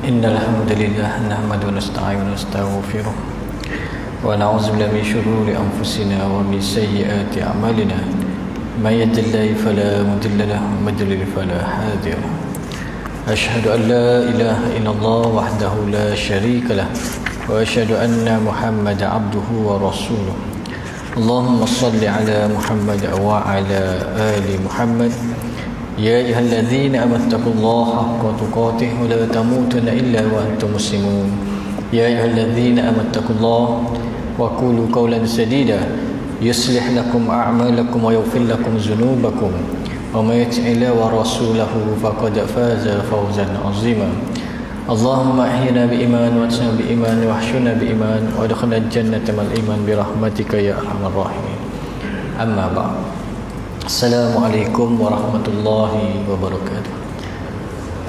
إن الحمد لله نحمده ونستعينه ونستغفره ونعوذ بالله من شرور أنفسنا ومن سيئات أعمالنا من يهد الله فلا مضل له ومن يضلل فلا هادي له أشهد أن لا إله إلا الله وحده لا شريك له وأشهد أن محمدا عبده ورسوله اللهم صل على محمد وعلى آل محمد يا أيها الذين آمنوا اتقوا الله حق تقاته ولا تموتن إلا وأنتم مسلمون يا أيها الذين آمنوا اتقوا الله وقولوا قولا سديدا يصلح لكم أعمالكم ويغفر لكم ذنوبكم ومن يطع الله ورسوله فقد فاز فوزا عظيما اللهم أحينا بإيمان وأتنا بإيمان واحشرنا بإيمان وادخلنا الجنة مع الإيمان برحمتك يا أرحم الراحمين أما بعد Assalamualaikum warahmatullahi wabarakatuh.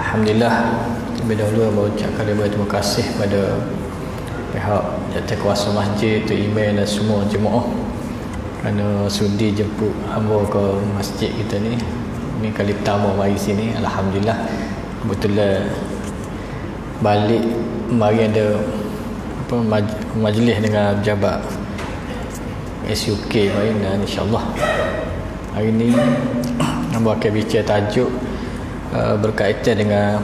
Alhamdulillah, lebih dahulu saya ucapkan terima kasih pada pihak jawatankuasa masjid, tu email dan semua jemaah kerana sudi jemput hamba ke masjid kita ni. Ini kali pertama mari sini. Alhamdulillah, kebetulan balik mari ada majlis dengan pejabat SUK mari, dan insyaAllah hari ini hamba akan bincang tajuk berkaitan dengan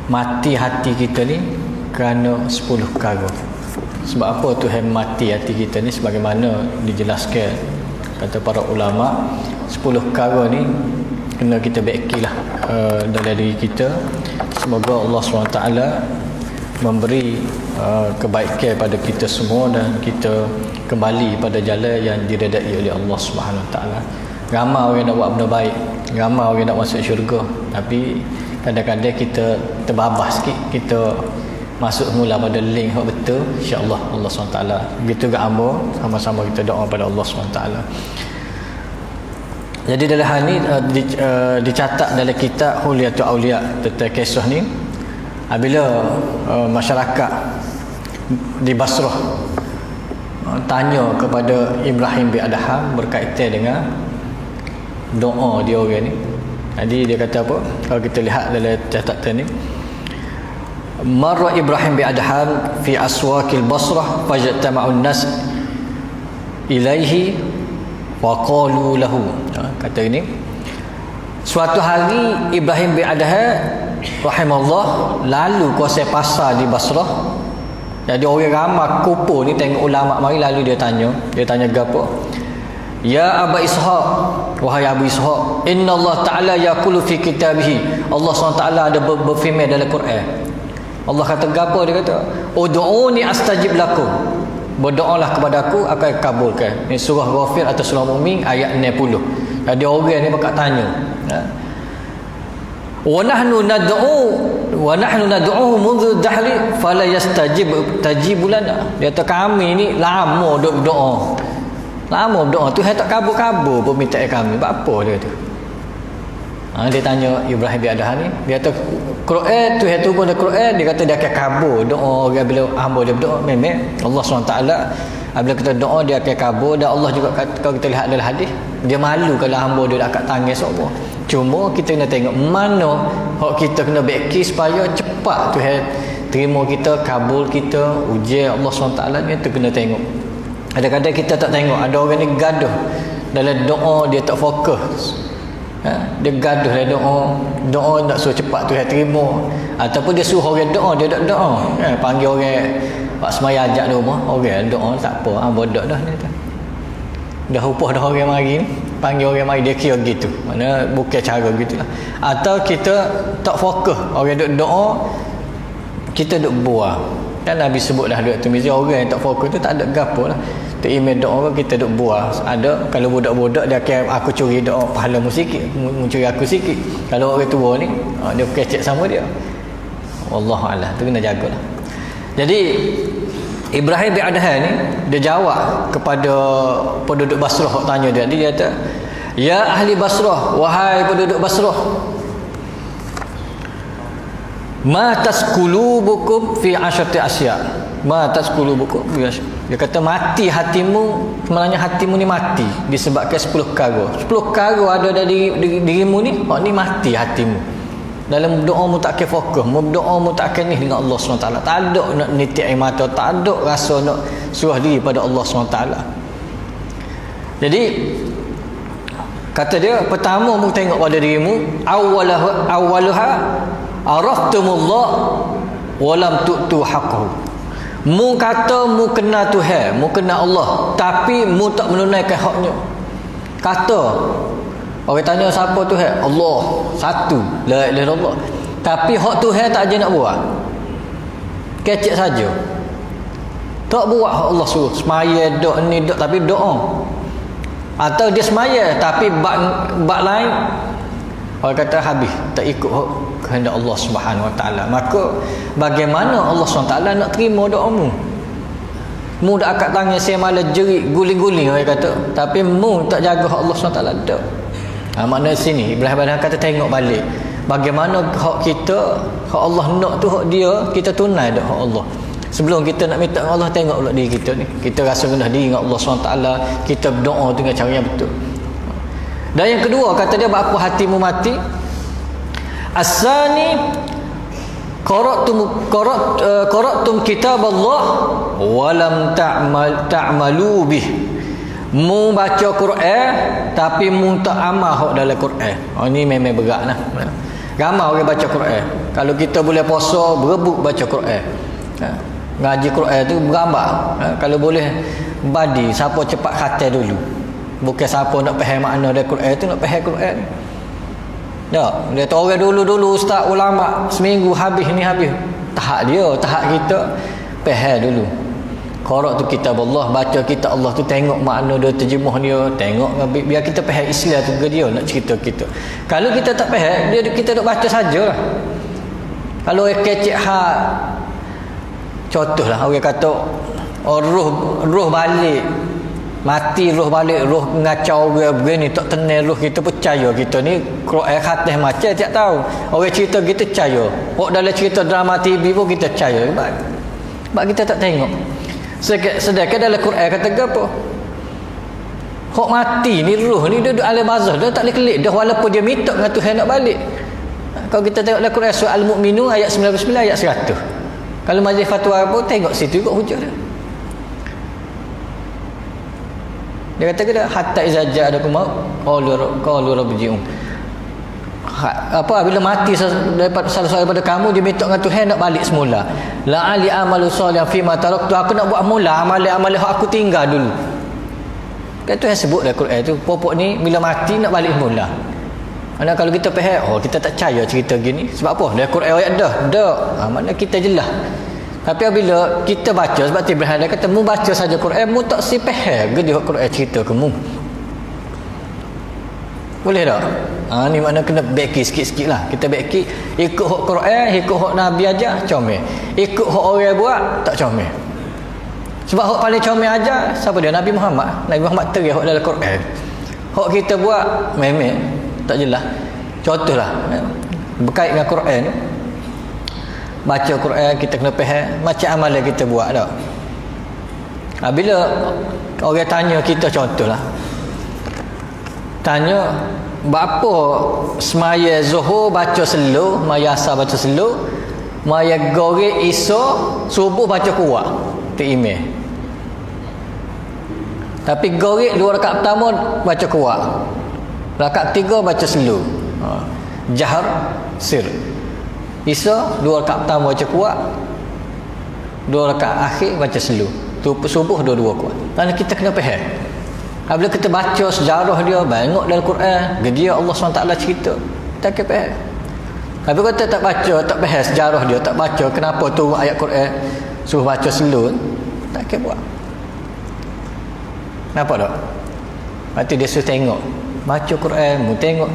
mati hati kita ni kerana 10 perkara. Sebab apa Tuhan mati hati kita ni? Sebagaimana dijelaskan kata para ulama, 10 perkara ni kena kita baikilah dalam diri kita. Semoga Allah SWT memberi kebaikan pada kita semua dan kita kembali pada jalan yang diredai oleh Allah Subhanahu Wa Taala. Ramai orang nak buat benda baik, ramai orang nak masuk syurga, tapi kadang-kadang kita terbabas sikit, kita masuk mula pada link yang betul. Insya-Allah Allah SWT begitu gak hamba, sama-sama kita doa pada Allah SWT. Jadi dalam hal ni dicatat dalam kitab Hulyatul Auliya tentang kisah ni, apabila masyarakat di Basrah tanya kepada Ibrahim bin Adham berkaitan dengan doa dia orang ni. Jadi dia kata apa? Kalau kita lihat dalam catatan ni, marra Ibrahim bin Adham fi aswaqil Basrah fajtama'un nas ilaihi wa qalu lahu. Kata ini, suatu hari Ibrahim bin Adham rahimahullah lalu kuasa pasar di Basrah. Jadi orang ramai kumpul ni tengok ulama mari, lalu dia tanya gapo? Ya Aba Ishaq, wahai Abu Ishaq, inna Allah Ta'ala yaqulu fi kitabihi, Allah SWT ada berfirman dalam Quran. Allah kata gapo? Dia kata ud'uni astajib lakum, berdoalah kepada aku akan kabulkan. Ini surah Ghafir atau surah Mu'min ayat 60. Jadi orang ni bakal tanya, wa nahnu nad'uhu mundu dahri fala yastajibu lana. Dia kata kami ni lama duk berdoa, Tuhan tak kabul-kabul permintaan kami. Apa dia kata? Dia tanya Ibrahim bin Adham ni, dia kata Quran, Tuhan tu pun ada Quran, dia kata dia akan kabul doa orang bila hamba dia berdoa. Memang Allah SWT bila kita doa dia akan kabul. Dan Allah juga kalau kita lihat dalam hadis, dia malu kalau hamba dia akan tangis semua. Cuma kita kena tengok mana hak kita kena baiki supaya cepat Tuhan terima kita, kabul kita, ujian Allah SWT ni, tu kena tengok. Kadang-kadang kita tak tengok, ada orang ni gaduh dalam doa, dia tak fokus. Dia gaduh dalam doa nak suruh cepat Tuhan terima, ataupun dia suruh orang doa, dia tak doa. Panggil orang pak semaya ajak di rumah, orang doa tak apa, bodoh dah ni tu. Dah upah dah orang mari ni, panggil orang mari dia kira gitu. Mana bukan cara gitulah. Atau kita tak fokus, orang duk doa, kita duk buah. Kan Nabi sebut dah duk tu, misalnya orang yang tak fokus tu tak ada gapo lah. Tu email doa kita duk buah. Ada kalau budak-budak dia akan aku curi doa pahala mu sikit, mencuri aku sikit. Kalau orang tua ni dia kecek sama dia. Wallahu a'lam. Tu kena jagalah. Jadi Ibrahim bin Adham ni dia jawab kepada penduduk Basrah yang tanya dia. Dia kata, ya ahli Basrah, wahai penduduk Basrah, ma tasqulubukum fi asyati asya. Ma tasqulubukum. Dia kata mati hatimu, sebenarnya hatimu ni mati disebabkan 10 perkara. 10 perkara ada dalam dirimu ni, ni mati hatimu. Dalam doa mu tak ke fokus, doa mu tak ke ni dengan Allah SWT. Tak ada nak nitik air mata, tak ada rasa nak suruh diri pada Allah SWT. Jadi kata dia, pertama mu tengok pada dirimu, awwaluha araftumullah walam tu'tu haqqahu. Mu kata mu kenal Tuhan, mu kenal Allah, tapi mu tak menunaikan haknya. Kata orang tanya siapa Tuhan? Allah satu, la ilaha illallah. Tapi hak Tuhan tak aja nak buat. Kecek saja. Tak buat hak Allah suruh. Semaya dok ni dok tapi doa. Atau dia semaya tapi bab lain orang kata habis, tak ikut hak kehendak Allah Subhanahu Wa Taala. Maka bagaimana Allah Subhanahu Wa Taala nak terima doamu? Mu dah akak tangan saya malah jerit guling-guling orang kata, tapi mu tak jaga hak Allah Subhanahu Wa Taala dak. Makna sini Ibrahim Adham kata tengok balik bagaimana hak kita, hak Allah nak tu hak dia, kita tunai dak hak Allah. Sebelum kita nak minta dengan Allah, tengok pula diri kita ni, kita rasa rendah diri dengan Allah SWT, kita berdoa dengan cara yang betul. Dan yang kedua kata dia, apa hatimu mati? Asani qaratum kitab Allah walam ta'malu bih. Mu baca Quran tapi mu tak amal hak dalam Quran. Ini memang berat lah. Ramai orang baca Quran. Kalau kita boleh puasa, berebut baca Quran. Ngaji Quran tu bergambar. Kalau boleh badi siapa cepat khatam dulu. Bukan siapa nak faham makna dari Quran tu nak faham Quran. Tak, dia tahu orang dulu ustaz ulama seminggu habis ni habis. Tahap dia, tahap kita faham dulu. Qara'tu kitab Allah, baca kitab Allah tu, tengok makna dia, terjemah dia, tengok biar kita faham Islam tu ke dia nak cerita kita. Kalau kita tak faham, kita duk baca sajalah. Kalau kecek hak, contohlah orang kata roh balik, mati roh balik, roh ngacau orang begini, tak tenang roh kita, percaya kita ni Quran khatam macam tak tahu. Orang cerita kita percaya. Kok dalam cerita drama TV pun kita percaya. Sebab kita tak tengok. Sedangkan dalam Quran kata apa? Hak mati ni roh ni dia duduk alam barzah, dia tak boleh kelik dah walaupun dia minta dengan Tuhan nak balik. Kalau kita tengok dalam Quran surah Al-Mu'minun ayat 99 ayat 100. Kalau majlis fatwa apa tengok situ ikut hujah dia. Dia kata kena hatta iza ja'adakum maut qalu rabbji'un. Bila mati daripada salah seorang daripada kamu, dia minta dengan Tuhan nak balik semula. La'ali amalu salihan fi ma taraktu, aku nak buat mula amal-amal hak aku tinggal dulu. Kan Tuhan sebut dalam Quran tu, popok ni bila mati nak balik semula. Mana kalau kita faham, kita tak percaya cerita gini. Sebab apa? Dalam Quran ayat dah. Makna kita jelas. Tapi apabila kita baca, sebab tu Ibrahim dia kata, mu baca saja Quran, mu tak si faham ke dia Quran cerita ke mu. Boleh tak? Ni makna kena beki sikit-sikit lah. Kita beki, ikut hak Quran, ikut hak Nabi aja, comel. Ikut hak orang buat, tak comel. Sebab hak paling comel aja, siapa dia? Nabi Muhammad. Nabi Muhammad terih hak dalam Quran. Hak kita buat, memang tak jelas. Contohlah, berkait dengan Quran, baca Quran, kita kena faham macam amalan kita buat tak. Bila orang tanya kita, contohlah, tanya, berapa semaya Zuhur baca slow, maya asar baca slow, maya goreng iso, subuh baca kuat, tu email. Tapi goreng 2 rakaat pertama baca kuat, rakaat 3 baca slow, jahar sir. Isa 2 rakaat pertama baca kuat, 2 rakaat akhir baca slow. Tu subuh 2 kuat. Dan kita kena faham. Bila kita baca sejarah dia, tengok dalam Quran, dia Allah SWT cerita, kita akan faham. Tapi kalau kita tak baca, tak faham sejarah dia, tak baca kenapa tu ayat Quran suruh baca slow, tak akan buat. Nampak tak? Lepas tu dia suruh tengok, baca Quran, mu tengok.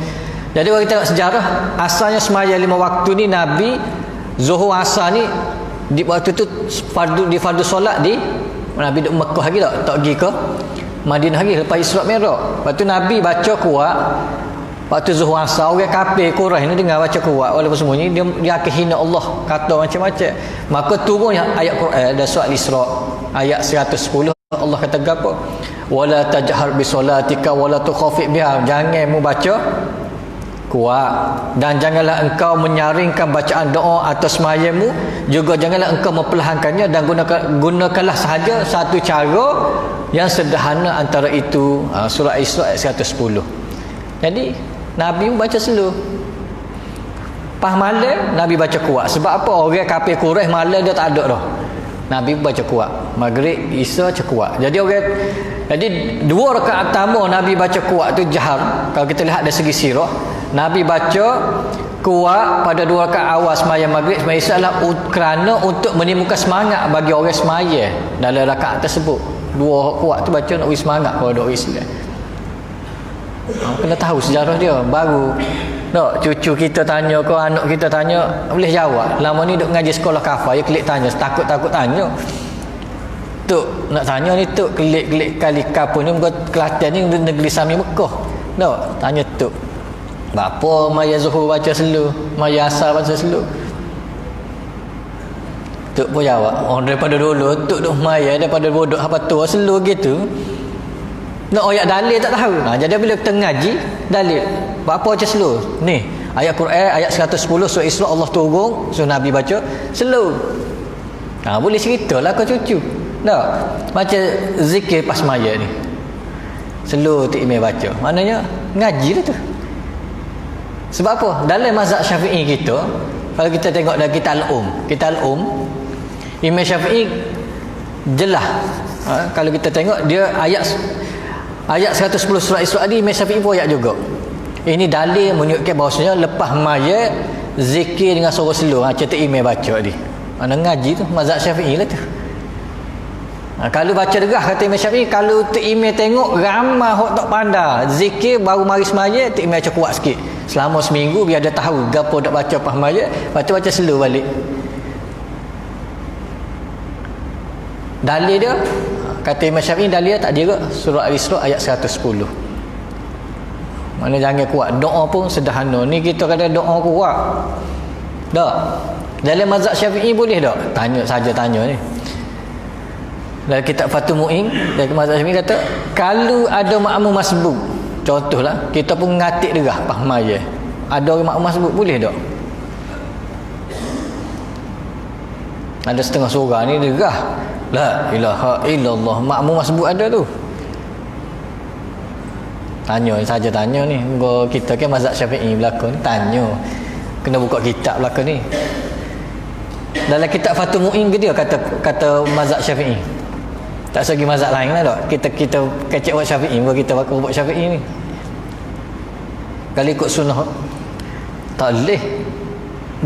Jadi kalau kita tengok sejarah, asalnya semaya 5 waktu ni Nabi Zuhur asar ni di waktu tu fardu solat di Nabi duduk Mekah lagi tak pergi ke Madinah lagi lepas Isra Mi'raj. Lepas tu Nabi baca kuat waktu Zuhur asar, orang kafir Quraisy ni dengar baca kuat walaupun sembunyi, dia akan hina Allah, kata macam-macam. Maka turun ayat Quran dan surah Al-Isra ayat 110, Allah kata apa? Wala tajhar bi solatika wala tukhafit biha, jangan mu baca kuat. Dan janganlah engkau menyaringkan bacaan doa atau semayamu, juga janganlah engkau memperlahankannya, dan gunakanlah sahaja satu cara yang sederhana antara itu. Surah Isra ayat 110. Jadi Nabi baca slow. Pas malam Nabi baca kuat. Sebab apa? Orang kafir Quraisy malam dia tak ada dah. Nabi baca kuat. Maghrib, Isya baca kuat. Jadi dua rakaat pertama Nabi baca kuat tu jahar. Kalau kita lihat dari segi sirah, Nabi baca kuat pada dua rakaat awal sembahyang maghrib, sembahyang isyak lah kerana untuk menimbulkan semangat bagi orang sembahyang dalam rakaat tersebut. Dua kuat tu baca nak beri semangat kepada orang Islam. Kena tahu sejarah dia baru. Tak, cucu kita tanya ke anak kita tanya, boleh jawab. Lama ni duk ngaji sekolah kafar, ya kelik tanya, takut-takut tanya. Tok nak tanya ni tok kelik-kelik kali kapun ni buat Kelantan ni negeri Sami Mekah. Tak, tanya tok. Bapa maya Zuhur baca selu, maya Asar baca selu. Tok pun jawab, oh daripada dulu tok duk maya daripada bodoh apa tua selu gitu. Nak ayat dalil tak tahu. Jadi bila kita ngaji dalil, apa baca slow. Ni ayat Quran ayat 110 surah Isra Allah turun, so Nabi baca slow. Boleh ceritalah kau cucu. Tak? Baca zikir pas maya ni. Slow tu imam baca. Maknanya ngaji lah tu. Sebab apa? Dalam mazhab Syafi'i kita, kalau kita tengok dalam kitab Al-Um, Imam Syafi'i jelas. Kalau kita tengok dia ayat 110 surah Isra ni, Imam Syafi'i pun ayat juga. Ini dalil menunjukkan bahawasanya lepas maya zikir dengan suara slow. Cerita imam baca ni. Mana ngaji tu mazhab Syafi'i lah tu. Kalau baca derah kata Imam Syafi'i, kalau tu imam tengok ramai hok tak pandai zikir baru mari semaya, tu imam baca kuat sikit. Selama seminggu biar dia tahu gapo dak baca pas maya, baca slow balik. Dalil dia kata Imam Syafi'i, dalil tak dia surah Al-Isra ayat 110. Mana jangan kuat. Doa pun sederhana. Ni kita kata doa kuat. Tak. Dalam mazhab Syafi'i boleh tak? Tanya ni. Dalam kitab Fathul Mu'in, dalam mazhab Syafi'i kata, kalau ada makmum masbuk, contohlah, kita pun ngatik derah pas maya. Ada orang makmum masbuk, boleh tak? Ada setengah surah ni derah. La ilaha illallah. Makmum masbuk ada tu. Tanya ni. Kita kan mazhab Syafi'i belakang ni tanya. Kena buka kitab belakang ni. Dalam kitab Fathul Mu'in ke dia kata mazhab Syafi'i. Tak segi mazhab lain lah tak. Kita kecek buat Syafi'i, kita bakal buat Syafi'i ni. Kalau ikut sunnah tak boleh.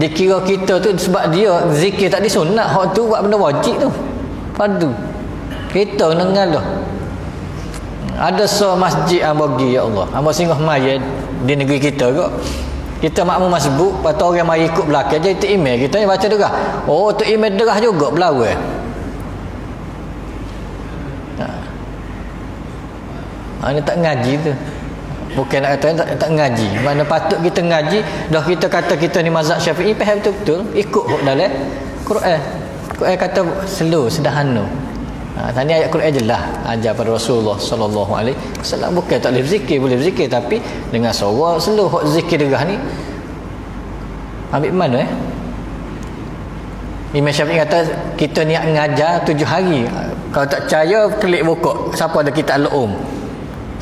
Dikira kita tu sebab dia zikir tak disunat, hak tu buat benda wajib tu. Fardu. Kita nengal dah. Ada masjid bagi ya Allah. Hamba singgah maya di negeri kita ke. Kita makmum masbuk, patut orang mari ikut belakang je tu imam. Kita ni baca derah. Oh, tu imam derah juga belawai. Ini tak ngaji tu. Bukan nak kata tak ngaji. Mana patut kita ngaji, dah kita kata kita ni mazhab Syafi'i, faham betul-betul, ikut dalam Quran. Quran kata slow, sederhana. Tadi ayat Quran jelas ajar pada Rasulullah sallallahu alaihi wasallam, bukan tak boleh zikir, boleh zikir tapi dengan suara slow. Hak zikir derah ni ambil mana Imam Syafi'i kata kita niat ngajar 7 hari. Kalau tak percaya klik buka siapa ada kitab Al-Um.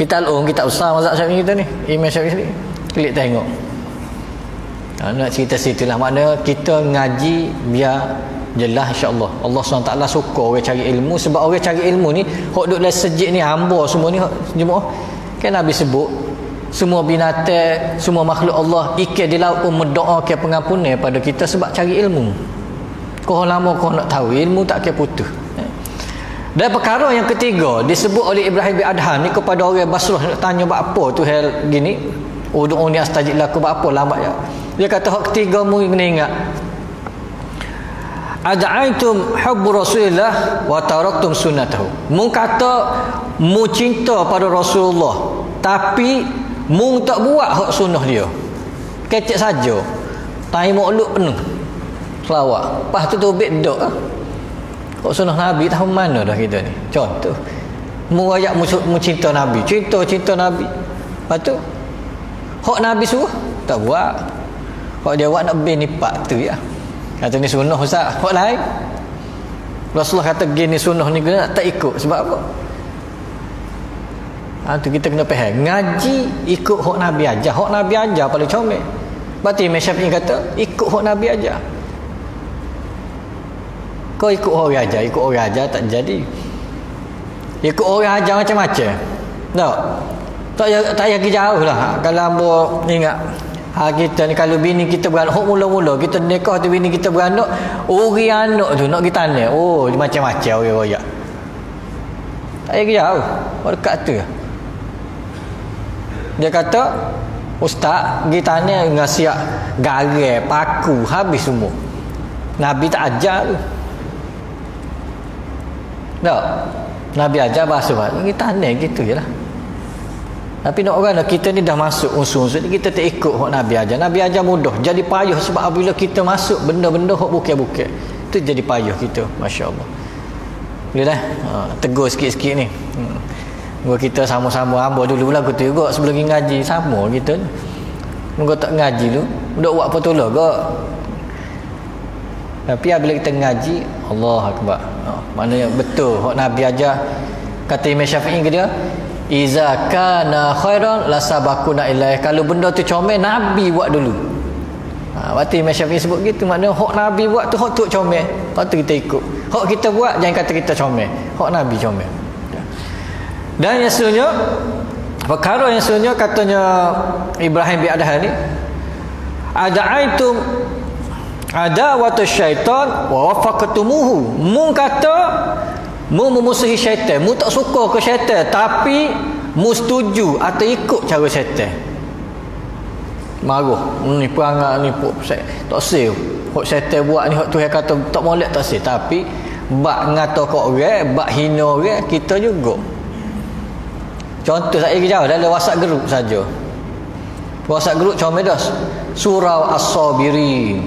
Kitab Al-Um, kitab besar mazhab Syafi'i kita ni, Imam Syafi'i ni, klik tengok. Nak cerita situlah, makna kita ngaji biar jelas insya-Allah. Allah SWT suka orang cari ilmu, sebab orang cari ilmu ni hok duk dalam sejid ni hamba semua ni jemaah. Kan Nabi sebut semua binatang, semua makhluk Allah ikan di laut pun mendoakan pengampunan pada kita sebab cari ilmu. Kau lama kau nak tahu ilmu tak akan putus. Dan perkara yang ketiga disebut oleh Ibrahim bin Adham ni kepada orang Basrah, nak tanya buat apa tu hal gini. Ud'uni astajib lakum, buat apa lambat ya. Dia kata hak ketiga mu kena ingat. Ad'aitum hubbu Rasulillah wa taraktum sunnatahu. Mu kata mu cinta pada Rasulullah tapi mu tak buat hak sunnah dia. Kecek saja. Tai makluk penuh. Selawat. Lepas tu tubik dok. Hak sunnah Nabi tahu mana dah kita ni. Contoh. Mu ayat mu cinta Nabi. Cinta Nabi. Lepas tu hak Nabi suruh tak buat. Kalau dia buat nak bin nipak tu ya. Kata ni sunnah ustaz. Hak lain. Rasulullah kata gini sunnah ni kena tak ikut sebab apa? Tu kita kena faham. Ngaji ikut hak Nabi ajar. Hak Nabi ajar paling comel. Berarti Imam Syafi'i kata ikut hak Nabi ajar. Kau ikut orang ajar, ikut orang ajar tak jadi. Ikut orang ajar macam-macam. Tak payah pergi jauh lah. Kalau hamba ingat kita ni kalau bini kita beranak, mula-mula kita nikah tu bini kita beranak, uri anak tu nak kita tanya, oh macam-macam orang royak. Tak payah pergi jauh. Dekat tu. Dia kata, ustaz, pergi tanya dengan siap garam, paku, habis semua. Nabi tak ajar tu. Tak. Nabi ajar bahasa Kita tanya gitu je lah. Tapi nak orang kita ni dah masuk unsur-unsur ni, kita tak ikut hak Nabi ajar. Nabi ajar mudah. Jadi payah sebab apabila kita masuk benda-benda hak bukit-bukit. Itu jadi payah kita. Masya Allah. Boleh dah? Tegur sikit-sikit ni. Moga kita sama-sama hamba dulu lagu tu juga sebelum pergi ngaji. Sama kita ni. Moga tak ngaji tu. Duk buat apa tu lah ke? Tapi apabila kita ngaji, Allah Akbar. Maknanya betul hak Nabi ajar. Kata Imam Syafi'i ke dia, iza kana khairan la sabaquna ilaih. Kalau benda tu comel, Nabi buat dulu. Berarti Imam Syafi'i sebut gitu. Maknanya hak Nabi buat tu hak tu comel. Lepas tu kita ikut. Hak kita buat jangan kata kita comel. Hak Nabi comel. Dan yang seterusnya, perkara yang seterusnya katanya Ibrahim bin Adham ni, ada'aitum adawatu syaitan wa wafaqtumuhu. Mu kata mu memusuhi syaitan, mu tak suka ke syaitan, tapi mu setuju atau ikut cara syaitan. Marah ni perangai ni tak sel hak syaitan buat ni, hak Tuhan kata tak molek tak sel, tapi bak ngata kau orang, bak hina orang, kita juga. Contoh saya pergi jauh dalam WhatsApp group saja. WhatsApp group comel dah. Surah As-Sabirin.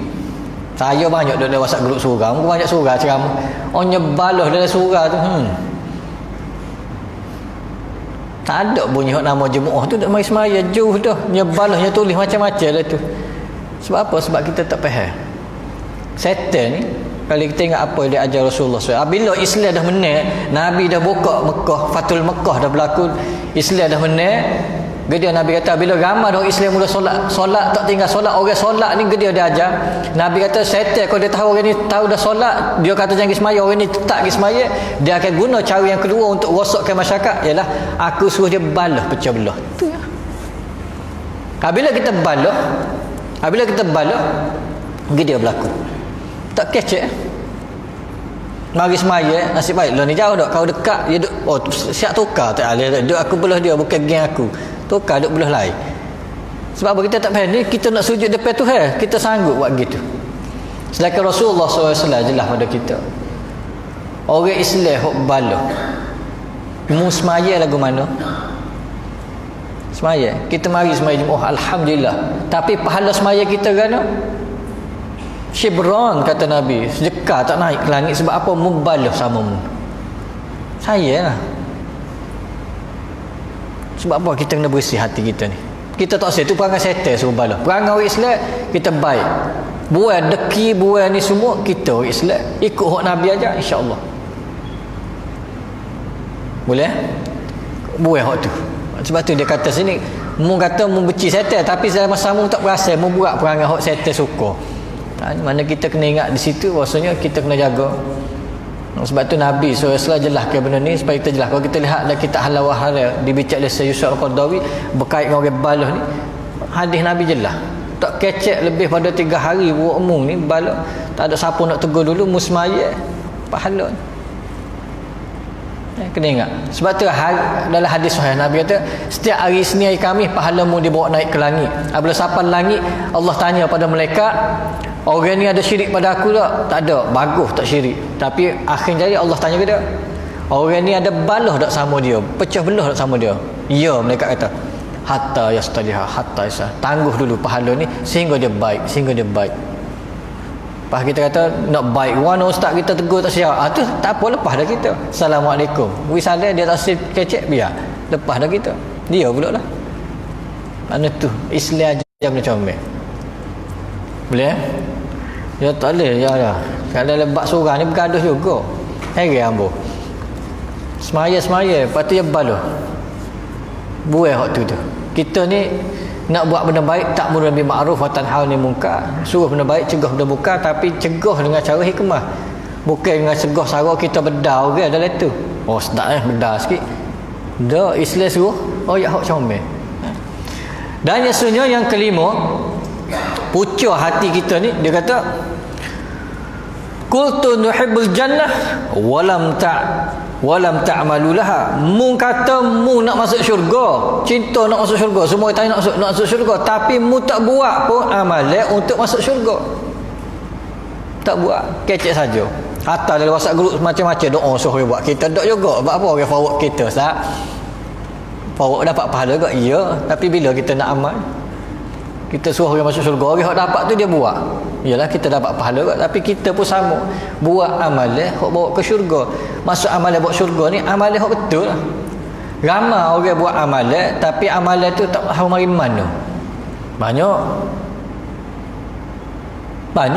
Saya banyak dalam WhatsApp group surah. Muka banyak surah ceramah. Oh nyebalah dalam surah tu. Tak ada bunyi hak nama jemaah tu dak mari semaya jauh dah. Nyebalahnya tulis macam-macam lah tu. Sebab apa? Sebab kita tak faham. Setan ni kalau kita ingat apa dia ajar Rasulullah SAW. Bila Islam dah menang, Nabi dah buka Mekah, Fatul Mekah dah berlaku, Islam dah menang. Gedia Nabi kata bila ramai orang Islam mula solat tak tinggal solat, orang solat ni gedia dia ajar. Nabi kata syaitan kalau dia tahu orang ni tahu dah solat, dia kata jangan semaya, orang ni tak pergi semaya, dia akan guna cara yang kedua untuk rosakkan masyarakat, ialah aku suruh dia balah pecah belah. Tu ya. Apabila kita balah, gedia berlaku. Tak kecek. Mari semaya, nasib baik lo ni jauh dak, kau dekat dia duk, oh siap tukar tak alih duk aku belah dia bukan geng aku. Tukar duk belah lain. Sebab apa kita tak faham ni, kita nak sujud depan Tuhan, kita sanggup buat gitu. Sedangkan Rasulullah SAW jelas pada kita. Orang Islam hok bala. Mu semaya lagu mana? Semaya. Kita mari semaya Jumaat, alhamdulillah. Tapi pahala semaya kita kan? Shibran kata Nabi, sedekah tak naik ke langit sebab apa? Mubalah sama mu. Saya lah. Sebab apa kita kena bersih hati kita ni? Kita tak itu perangai setan suruh balah. Perangai orang Islam kita baik. Buat deki, buat ni semua kita orang Islam ikut hak Nabi aja, insya-Allah. Boleh? Buat hak tu. Sebab tu dia kata sini, mu kata mu benci setan tapi sama-sama tak berasa mu buat perangai hak setan suka. Mana kita kena ingat di situ bahasanya kita kena jaga. Sebab tu Nabi SAW jelaskan benda ni supaya kita jelas. Kalau kita lihat dalam kitab Halal wa Haram dibaca oleh Syekh Yusuf Al-Qaradawi berkait dengan orang balah ni, hadis Nabi jelas. Tak kecek lebih pada 3 hari buat umum ni balah. Tak ada siapa nak tegur dulu musmaya pahala ni. Kena ingat. Sebab tu dalam hadis sahih Nabi kata setiap hari Isnin hari Khamis pahalamu dibawa naik ke langit. Apabila sampai langit Allah tanya pada malaikat, orang ni ada syirik pada aku tak? Tak ada. Bagus tak syirik. Tapi akhir jadi Allah tanya ke dia, orang ni ada balah tak sama dia? Pecah belah tak sama dia? Ya, malaikat kata hatta yastaliha hatta yasa. Tangguh dulu pahala ni sehingga dia baik, Pas kita kata nak baik warna ustaz kita tegur tak siap. Tu tak apa, lepas dah kita. Assalamualaikum. Wisalah dia tak kecek biar. Lepas dah kita. Dia pula lah. Mana tu Islam dia comel. Boleh? Ya tak boleh ya dah. Kalau lebat seorang ni bergaduh juga. Heran ambo. Semaya-semaya, lepas tu dia baloh. Buai hak tu. Kita ni nak buat benda baik, tak murah bil ma'ruf wa tanha 'anil munkar. Suruh benda baik, cegah benda munkar, tapi cegah dengan cara hikmah. Bukan dengan cegah sara kita bedar ke dalam tu. Oh sedap bedar sikit. Dah Islam suruh ya hak comel. Dan yang yang kelima, pucuk hati kita ni, dia kata qultu nuhibbul jannah walam ta'malu laha. Mu kata mu nak masuk syurga, cinta nak masuk syurga, semua tanya nak masuk syurga, tapi mu tak buat pun amalan untuk masuk syurga. Tak buat, kecek saja. Hatta dalam WhatsApp group macam-macam doa suruh buat, kita tak juga. Sebab apa orang forward kita Ustaz? Forward dapat pahala ke? Ya, tapi bila kita nak amal, kita suruh orang masuk syurga, orang hak dapat tu dia buat. Yalah kita dapat pahala kot, tapi kita pun sama buat amalan hak bawa ke syurga. Masuk amalan bawa syurga ni amalan hak betul. Ramai orang buat amalan tapi amalan tu tak tahu mari mana. Banyak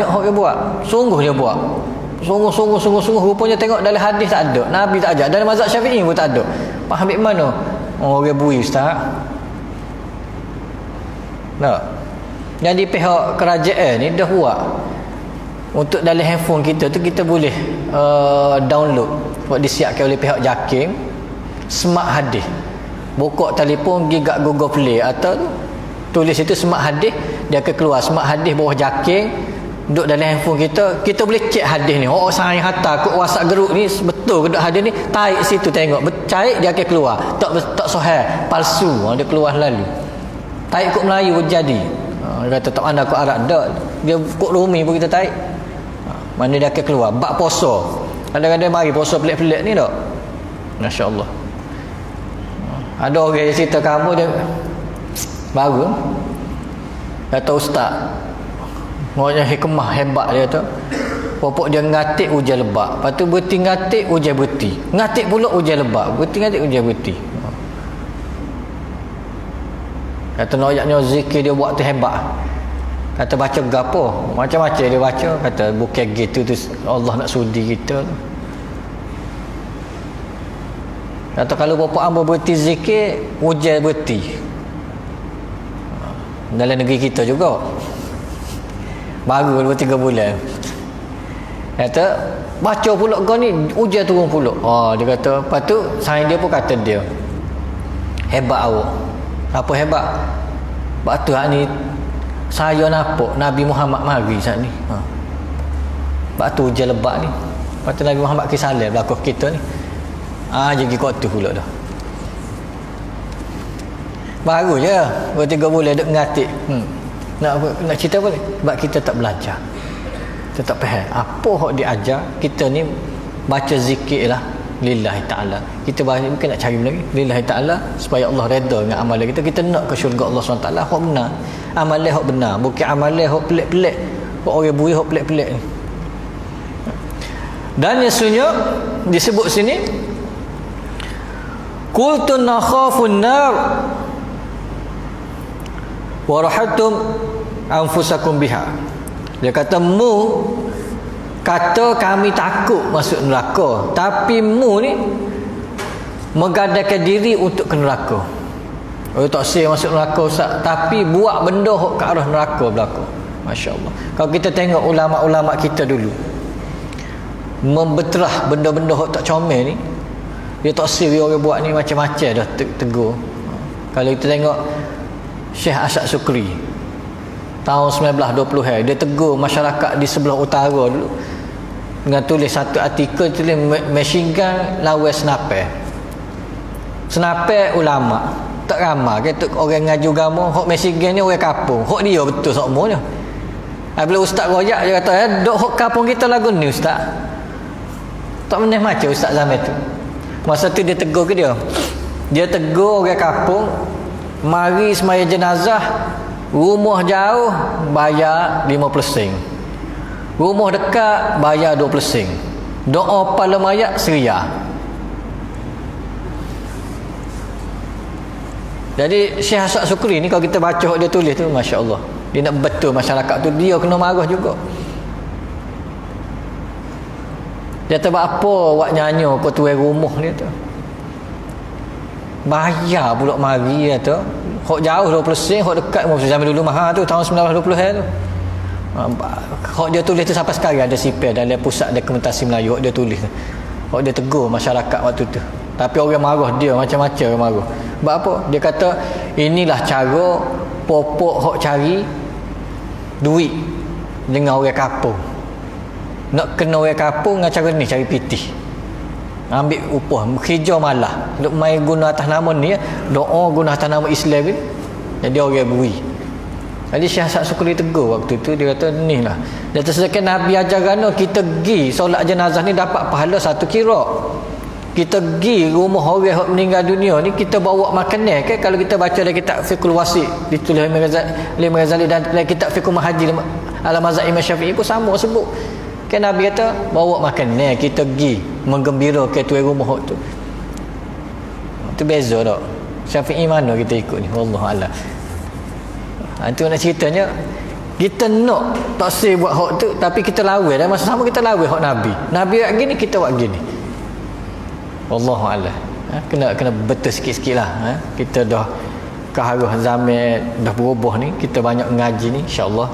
hak dia buat. Sungguh dia buat. Sungguh rupanya tengok dalam hadis tak ada. Nabi tak ajar. Dalam mazhab Syafi'i pun tak ada. Faham ambil mana? Orang bui Ustaz. Tak. Yang di pihak kerajaan ni dah buat untuk dalam handphone kita tu kita boleh download buat disiapkan oleh pihak JAKIM smart hadis. Buka telefon pergi kat Google Play atau tulis itu smart hadis, dia akan keluar smart hadis bawah JAKIM, duduk dalam handphone kita boleh cek hadis ni. Oh saya hantar kod WhatsApp group ni betul ke hadis ni, tarik situ tengok, cari dia akan keluar. Tak sahih, palsu, dia keluar lalu. Tarik kod Melayu pun jadi. Dia kata tak pandai kod Arab dak. Dia kod Rumi pun kita tarik. Mana dia akan keluar. Bab puasa. Kadang-kadang mari puasa pelik-pelik ni tak. Masya-Allah. Ada orang yang cerita kamu dia baru kata ustaz. Maknanya hikmah hebat dia tu. Popok dia ngatik hujan lebat. Lepas tu berhenti ngatik hujan berhenti. Ngatik pula hujan lebat. Berhenti ngatik hujan berhenti. Kata noyaknya zikir dia buat tu hebat. Kata baca gapo, macam-macam dia baca. Kata bukan gitu tu Allah nak sudi kita. Kata kalau bapa hamba berhenti zikir, hujan berhenti. Dalam negeri kita juga. Baru 2-3 bulan. Kata baca pula kau ni hujan turun pula. Dia kata, lepas tu sain dia pun kata dia, hebat awak. Apa hebat? Sebab tu ni saya nampak Nabi Muhammad mari saat ni. Sebab tu hujan lebat ni. Lepas tu Nabi Muhammad kisah berlaku kita ni. Jadi kau tu pula dah. Baru je 2-3 bulan duk ngatik. Nak cerita apa ni? Sebab kita tak belajar. Kita tak faham apa hak diajar. Kita ni baca zikir lah lillahi ta'ala. Kita bukan nak cari lagi lillahi ta'ala supaya Allah redha dengan amalan kita. Kita nak ke syurga Allah SWT hak benar. Amalan hak benar, bukan amalan hak pelik-pelik, hak orang bui hak pelik-pelik ni. Dan yesunya disebut sini qultu nakhafun nar wa rahatum anfusakum biha. Dia kata mu kata kami takut masuk neraka, tapi mu ni menggadaikan diri untuk ke neraka. Tak saya masuk neraka Ustaz, tapi buat benda ke arah neraka berlaku. Masya-Allah. Kalau kita tengok ulama-ulama kita dulu membeterah benda-benda hak tak comel ni, dia tak siri orang buat ni macam-macam dah tegur. Kalau kita tengok Syekh Asyad Sukri tahun 1920 dia tegur masyarakat di sebelah utara dulu dengan tulis satu artikel, tulis machine gun lawan senapai ulama tak ramai kata orang ngaju agama. Hak machine gun ni orang kampung, hak dia betul semuanya. Bila ustaz royak dia kata dok hak kampung kita lagu ni ustaz tak meneh macam ustaz zaman tu. Masa tu dia tegur ke dia tegur orang kampung, mari semaya jenazah rumah jauh bayar 50 sen, rumah dekat bayar 20 sen, doa pala mayat RM1. Jadi Syekh Hasan Sukri ni kalau kita baca dia tulis tu, Masya Allah, dia nak betul masyarakat tu, dia kena marah juga. Dia tahu apa awak nyanyi ke tuai rumah dia tu, bayar pula mari dia tu. Hok jauh 20 sen, hok dekat zaman dulu mahal tu, tahun 1920 tu. Hok dia tulis tu sampai sekarang ada sipil dalam pusat dokumentasi Melayu. Hok dia tulis tu, hok dia tegur masyarakat waktu tu. Tapi orang marah dia macam-macam, orang marah. Sebab apa? Dia kata inilah cara popok hok cari duit dengan orang kampung. Nak kena orang kampung dengan cara ni, cari pitih, ambil upah kerja malah duk main guna atas nama ni, doa guna atas nama Islam ni, jadi orang beri. Jadi Syekh Hasan Sukri tegur waktu tu, dia kata ni lah, dia tersekan Nabi ajaran kita pergi solat jenazah ni dapat pahala 1 kira. Kita pergi rumah orang yang meninggal dunia ni, kita bawa makanan kan. Kalau kita baca dalam kitab Fiqhul Wasi ditulis oleh Ghazali dan dalam kitab Fiqhul Mahaji Al-Mazhab Imam Syafi'i pun sama sebut kan. Nabi kata bawa makanan, kita pergi menggembirakan tuan rumah tu. Itu beza tak? Syafi'i mana kita ikut ni? Wallahualam. Itu nak ceritanya, kita nak tak say buat hak tu, tapi kita lawan dan masa sama kita lawan hak Nabi. Nabi buat gini, kita buat gini. Wallahualam. Kena betul sikit-sikit lah. Kita dah keharuh zaman dah berubah ni, kita banyak mengaji ni, insya-Allah.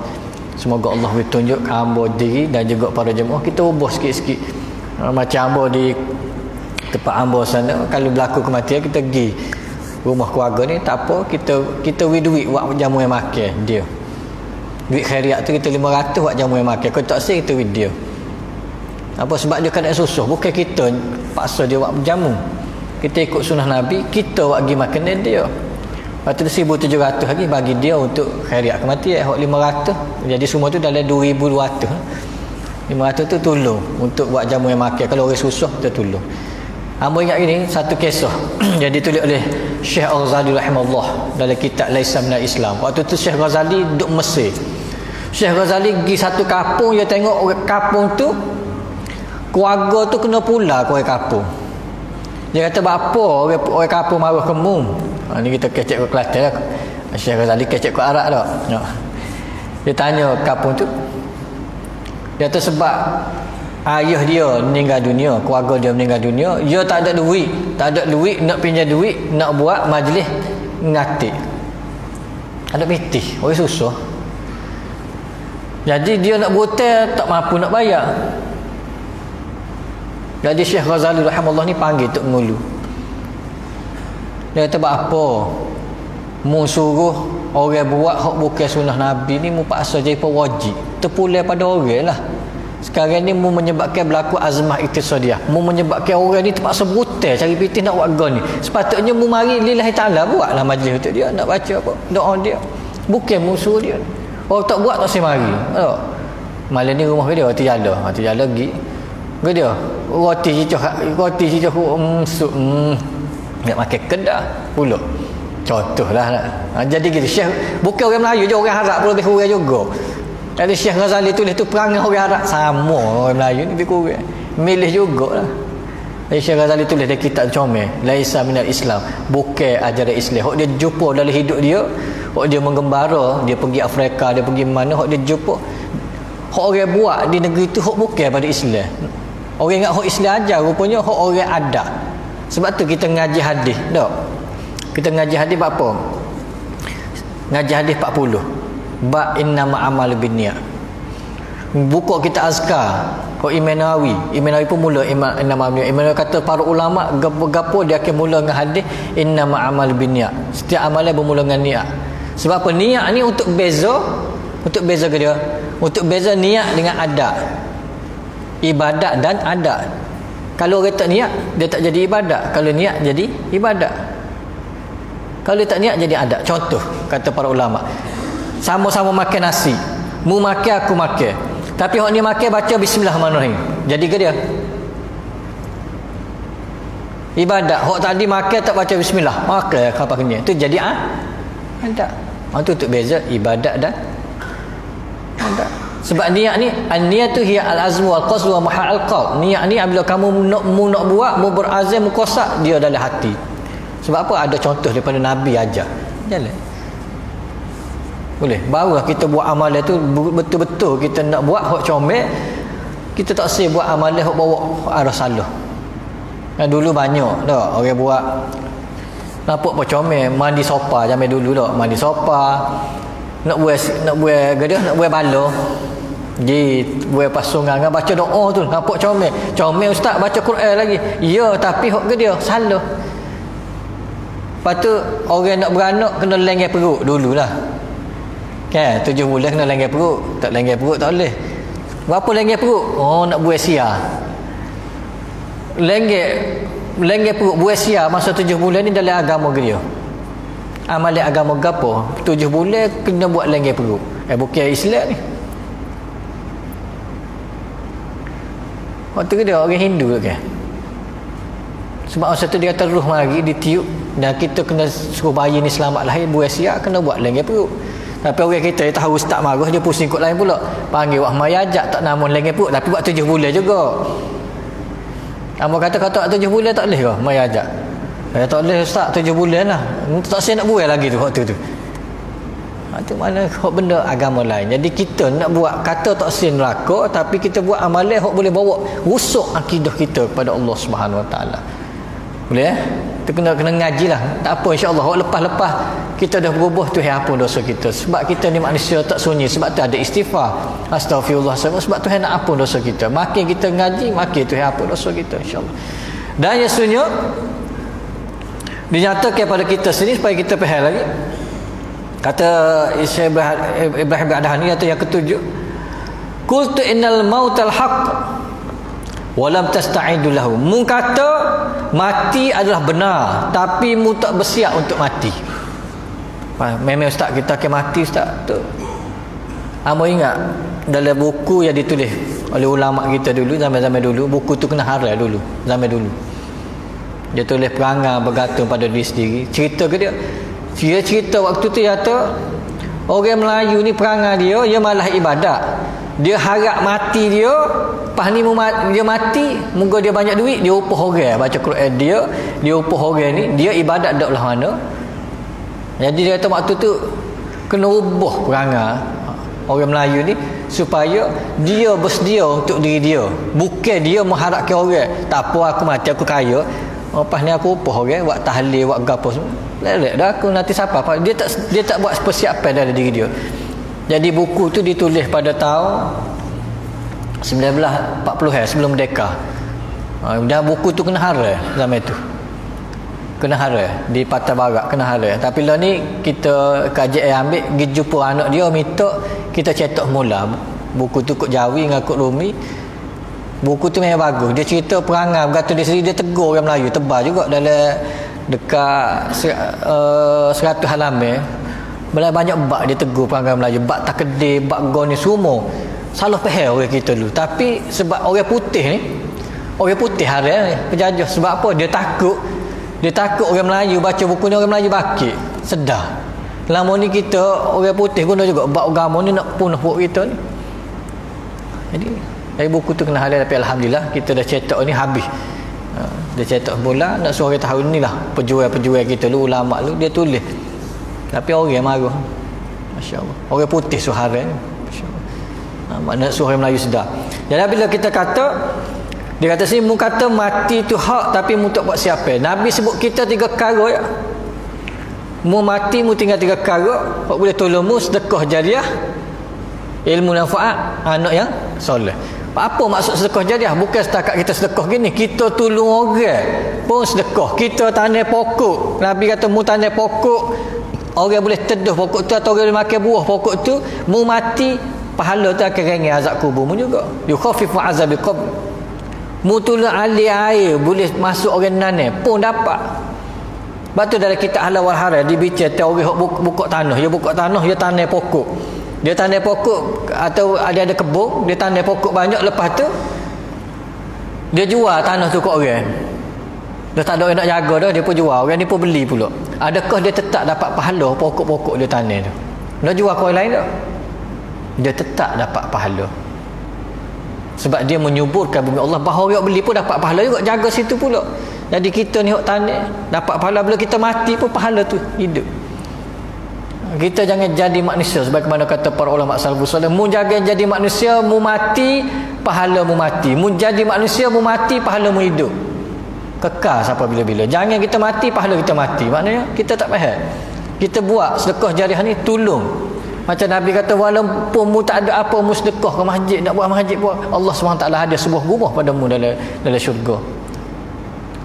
Semoga Allah bertunjuk hamba diri dan juga para jemaah kita ubah sikit-sikit. Macam hamba di tempat hamba sana, kalau berlaku kematian kita pergi rumah keluarga ni, tak apa, kita beri duit buat jamu yang makan dia. Duit khairiat tu kita 500 buat jamu yang makan. Kalau tak say kita beri dia. Apa sebab dia keadaan susah, bukan kita paksa dia buat jamu. Kita ikut sunnah Nabi, kita buat pergi makanan dia. Lepas tu 1,700 lagi bagi dia untuk khairiat kematian, 500. Jadi semua tu dalam 2,200. 500 tu tolong untuk buat jamu yang makan. Kalau orang susah kita tolong. Hamba ingat ini satu kisah yang ditulis oleh Syekh Al-Ghazali rahimahullah dalam kitab Laisa Minal Islam. Waktu tu Syekh Ghazali duduk Mesir. Syekh Ghazali pergi satu kampung, dia tengok orang kampung tu, keluarga tu kena pula ke orang kampung. Dia kata apa orang kampung marah kamu? Ni kita kecek ke Kelantan lah. Syekh Ghazali kecek ke Arab tak? Dia tanya kampung tu, dia kata sebab ayah dia meninggal dunia, keluarga dia meninggal dunia, dia tak ada duit nak pinjam duit, nak buat majlis ngatik, ada pitih, orang susah. Jadi dia nak berhutang tak mampu nak bayar. Jadi Syekh Ghazali rahimahullah ni panggil Tok Ngulu. Dia kata apa mu suruh orang buat hak bukan sunnah Nabi ni, mu paksa jadi pewajib, terpulang pada orang lah. Sekarang ni mu menyebabkan berlaku azmah iktisadiah, mu menyebabkan orang ni terpaksa berhutang cari pitih nak buat gol ni. Sepatutnya mu mari lillahi ta'ala buatlah majlis untuk dia, nak baca apa doa dia, bukan musuh dia. Orang tak buat tak saya mari. Malam ni rumah dia roti jala pergi ke dia roti cicah sup nak makan kedah pula, contohlah. Jadi gitu Syekh bukan orang Melayu je, orang Arab pun lebih kurang juga. Jadi Syekh Ghazali tulis tu perangai orang Arab sama orang Melayu ni lebih kurang, milih jugalah. Jadi Syekh Ghazali tulis dalam kitab comel Laisa Minal Islam, bukan ajaran Islam. Hak dia jumpa dalam hidup dia, hak dia menggembara, dia pergi Afrika, dia pergi mana, hak dia jumpa hak orang buat di negeri tu, hak bukan pada Islam. Orang ingat hak Islam ajar, rupanya hak orang ada. Sebab tu kita ngaji hadis tak? Kita ngaji hadis buat apa? Ngaji hadis 40 bab innama amal binniyat. Buka kita azkar kau Imam Nawawi pun mula innama binniyat. Imam Nawawi kata para ulama gapo dia akan mula dengan hadis innama amal binniyat. Setiap amalan bermula dengan niat. Sebab apa? Niat ni untuk beza ke dia? Untuk beza niat dengan adat. Ibadat dan adat. Kalau orang tak niat, dia tak jadi ibadat. Kalau niat jadi ibadat. Kalau dia tak niat jadi adat. Contoh kata para ulama, sama-sama makan nasi, mu makan aku makan, tapi hak ni makan baca bismillahirrahmanirrahim, jadi ke dia ibadat? Hak tadi makan tak baca bismillah, makan apa kena tu jadi adat. Itu untuk beza ibadat dan adat. Sebab niat ni, an-niyat tu hiya al-azmu wal qasd wa mahal al-qalb. Niat ni apabila kamu nak buat, mu berazam, mu qasad, dia dalam hati. Sebab apa? Ada contoh daripada Nabi ajar. Jalan. Boleh. Barulah kita buat amalan tu betul-betul kita nak buat hak comel. Kita tak sih buat amalan hak bawa arah salah. Dulu banyak dah orang buat nampak apa comel, mandi sopa zaman dulu dah. Mandi sopa. Nak buat gadah, nak buat bala. Buat pasungan baca doa tu nampak comel. Comel ustaz baca Quran lagi. Ya, tapi hak ke dia salah. Lepas tu orang nak beranak kena lengger perut dululah. Kan 7 bulan kena lengger perut. Tak lengger perut tak boleh. Berapa lengger perut? Oh, nak buat sia. Lengger perut buat sia masa 7 bulan ni dalam agama ke dia. Amalan agama gapo? 7 bulan kena buat lengger perut. Bukan Islam ni. Waktu ke dia orang Hindu ke? Sebab masa tu dia kata ruh mari ditiup dan kita kena suruh bayi ni selamat lahir buat siap kena buat lengger perut. Tapi orang kita dia tahu ustaz marah dia pusing kot lain pula. Panggil wah mayajak tak namun lengger perut tapi buat 7 bulan juga. Amo kata 7 bulan tak boleh ke mayajak? Tak boleh ustaz 7 bulan lah. Tak saya nak buat lagi tu waktu tu. Itu mana hak benda agama lain. Jadi kita nak buat kata tak sin neraka tapi kita buat amalan hak boleh bawa rusuk akidah kita kepada Allah Subhanahu Wa Taala. Boleh Kita kena ngaji lah. Tak apa insya-Allah. Lepas-lepas kita dah berubah Tuhan ampun dosa kita. Sebab kita ni manusia tak sunyi. Sebab tu ada istighfar. Astaghfirullah. Sebab Tuhan nak ampun dosa kita. Makin kita ngaji, makin Tuhan ampun dosa kita insya-Allah. Dan yang sunyi dinyatakan kepada kita sendiri supaya kita faham lagi. Kata Syekh Ibrahim Adhan ni kata yang ketujuh. Qultu innal mautal haqq walam tasta'idu lahu. Mu kata mati adalah benar tapi mu tak bersiap untuk mati. Memang ustaz kita akan mati ustaz tu. Amo ingat dalam buku yang ditulis oleh ulama kita dulu zaman-zaman dulu, buku tu kena haram dulu zaman dulu. Dia tulis perangai bergantung pada diri sendiri. Cerita ke dia? Dia cerita waktu tu kata orang Melayu ni perangai dia malah ibadat. Dia harap mati dia, pas ni dia mati, moga dia banyak duit, dia upah orang baca Quran dia upah orang ni, dia ibadat dak belah mana. Jadi dia kata waktu tu kena ubah perangai orang Melayu ni supaya dia bersedia untuk diri dia. Bukan dia mengharapkan orang, tak apa aku mati aku kaya, lepas ni aku upah orang buat tahlil, buat gapo semua. Lelek dah aku nanti siapa. Dia tak buat persiapan dalam diri dia. Jadi buku tu ditulis pada tahun 1940 sebelum merdeka. Dan buku tu kena haram zaman tu. Kena haram di Patah Barat kena haram. Tapi lah ni kita kajian ambil pergi jumpa anak dia minta kita cetak mula. Buku tu kok Jawi dengan kok Rumi. Buku tu memang bagus. Dia cerita perangai berkata dia sendiri, dia tegur orang Melayu tebal juga dalam dekat 100 halaman. Banyak bab dia tegur perangai Melayu, bab takdir, bab gol ni semua salah faham orang kita dulu. Tapi sebab orang putih haram ni penjajah. Sebab apa? Dia takut orang Melayu baca buku ni, orang Melayu bakit sedar. Lama ni kita orang putih guna juga bab agama ni nak punah buat kita ni. Jadi buku tu kena halal. Tapi alhamdulillah kita dah cetak ni habis. Dia cetak bola nak suruh orang tahu ni lah pejuang kita lu, ulama lu dia tulis. Tapi orang marah. Masya-Allah. Orang putih suharan. Masya-Allah. Makna suruh orang Melayu sedar. Jadi bila kita kata dia kata sini mu kata mati tu hak tapi mu tak buat siapa. Nabi sebut kita 3 perkara ya. Mu mati mu tinggal 3 perkara. Hak boleh tolong mu sedekah jariah, ilmu manfaat, anak yang soleh. Apa maksud sedekah jariah? Bukan setakat kita sedekah gini, kita tolong orang pun sedekah. Kita tanam pokok. Nabi kata mu tanam pokok, orang boleh teduh pokok tu atau orang boleh makan buah pokok tu, mu mati pahala tu akan ringan azab kubur mu juga. Yukhaffifu azabil qabr. Mu tolong alih air boleh masuk orang nanam pun dapat. Sebab tu dalam kitab halal wal haram dibincang tentang orang hok buka tanah, dia tanam pokok. Dia tanam pokok atau ada kebun, dia tanam pokok banyak, lepas tu dia jual tanah tu ke orang. Dah tak ada orang nak jaga dah, dia pun jual, orang ni pun beli pula. Adakah dia tetap dapat pahala pokok-pokok dia tanam tu? Dia jual ke orang lain tak? Dia tetap dapat pahala. Sebab dia menyuburkan bumi Allah, bahawa orang beli pun dapat pahala juga, jaga situ pula. Jadi kita ni hok tanduk dapat pahala, bila kita mati pun pahala tu hidup. Kita jangan jadi manusia sebagaimana kata para ulama salafus saleh, mu jangan jadi manusia mu mati pahala mu mati, mu jadi manusia mu mati pahala mu hidup kekal sampai bila-bila. Jangan kita mati pahala kita mati, maknanya kita tak faham. Kita buat sedekah jariah ni tolong, macam Nabi kata, walaupun mu tak ada apa, mu sedekah ke masjid, nak buat masjid buat, Allah SWT ada sebuah rumah padamu dalam syurga.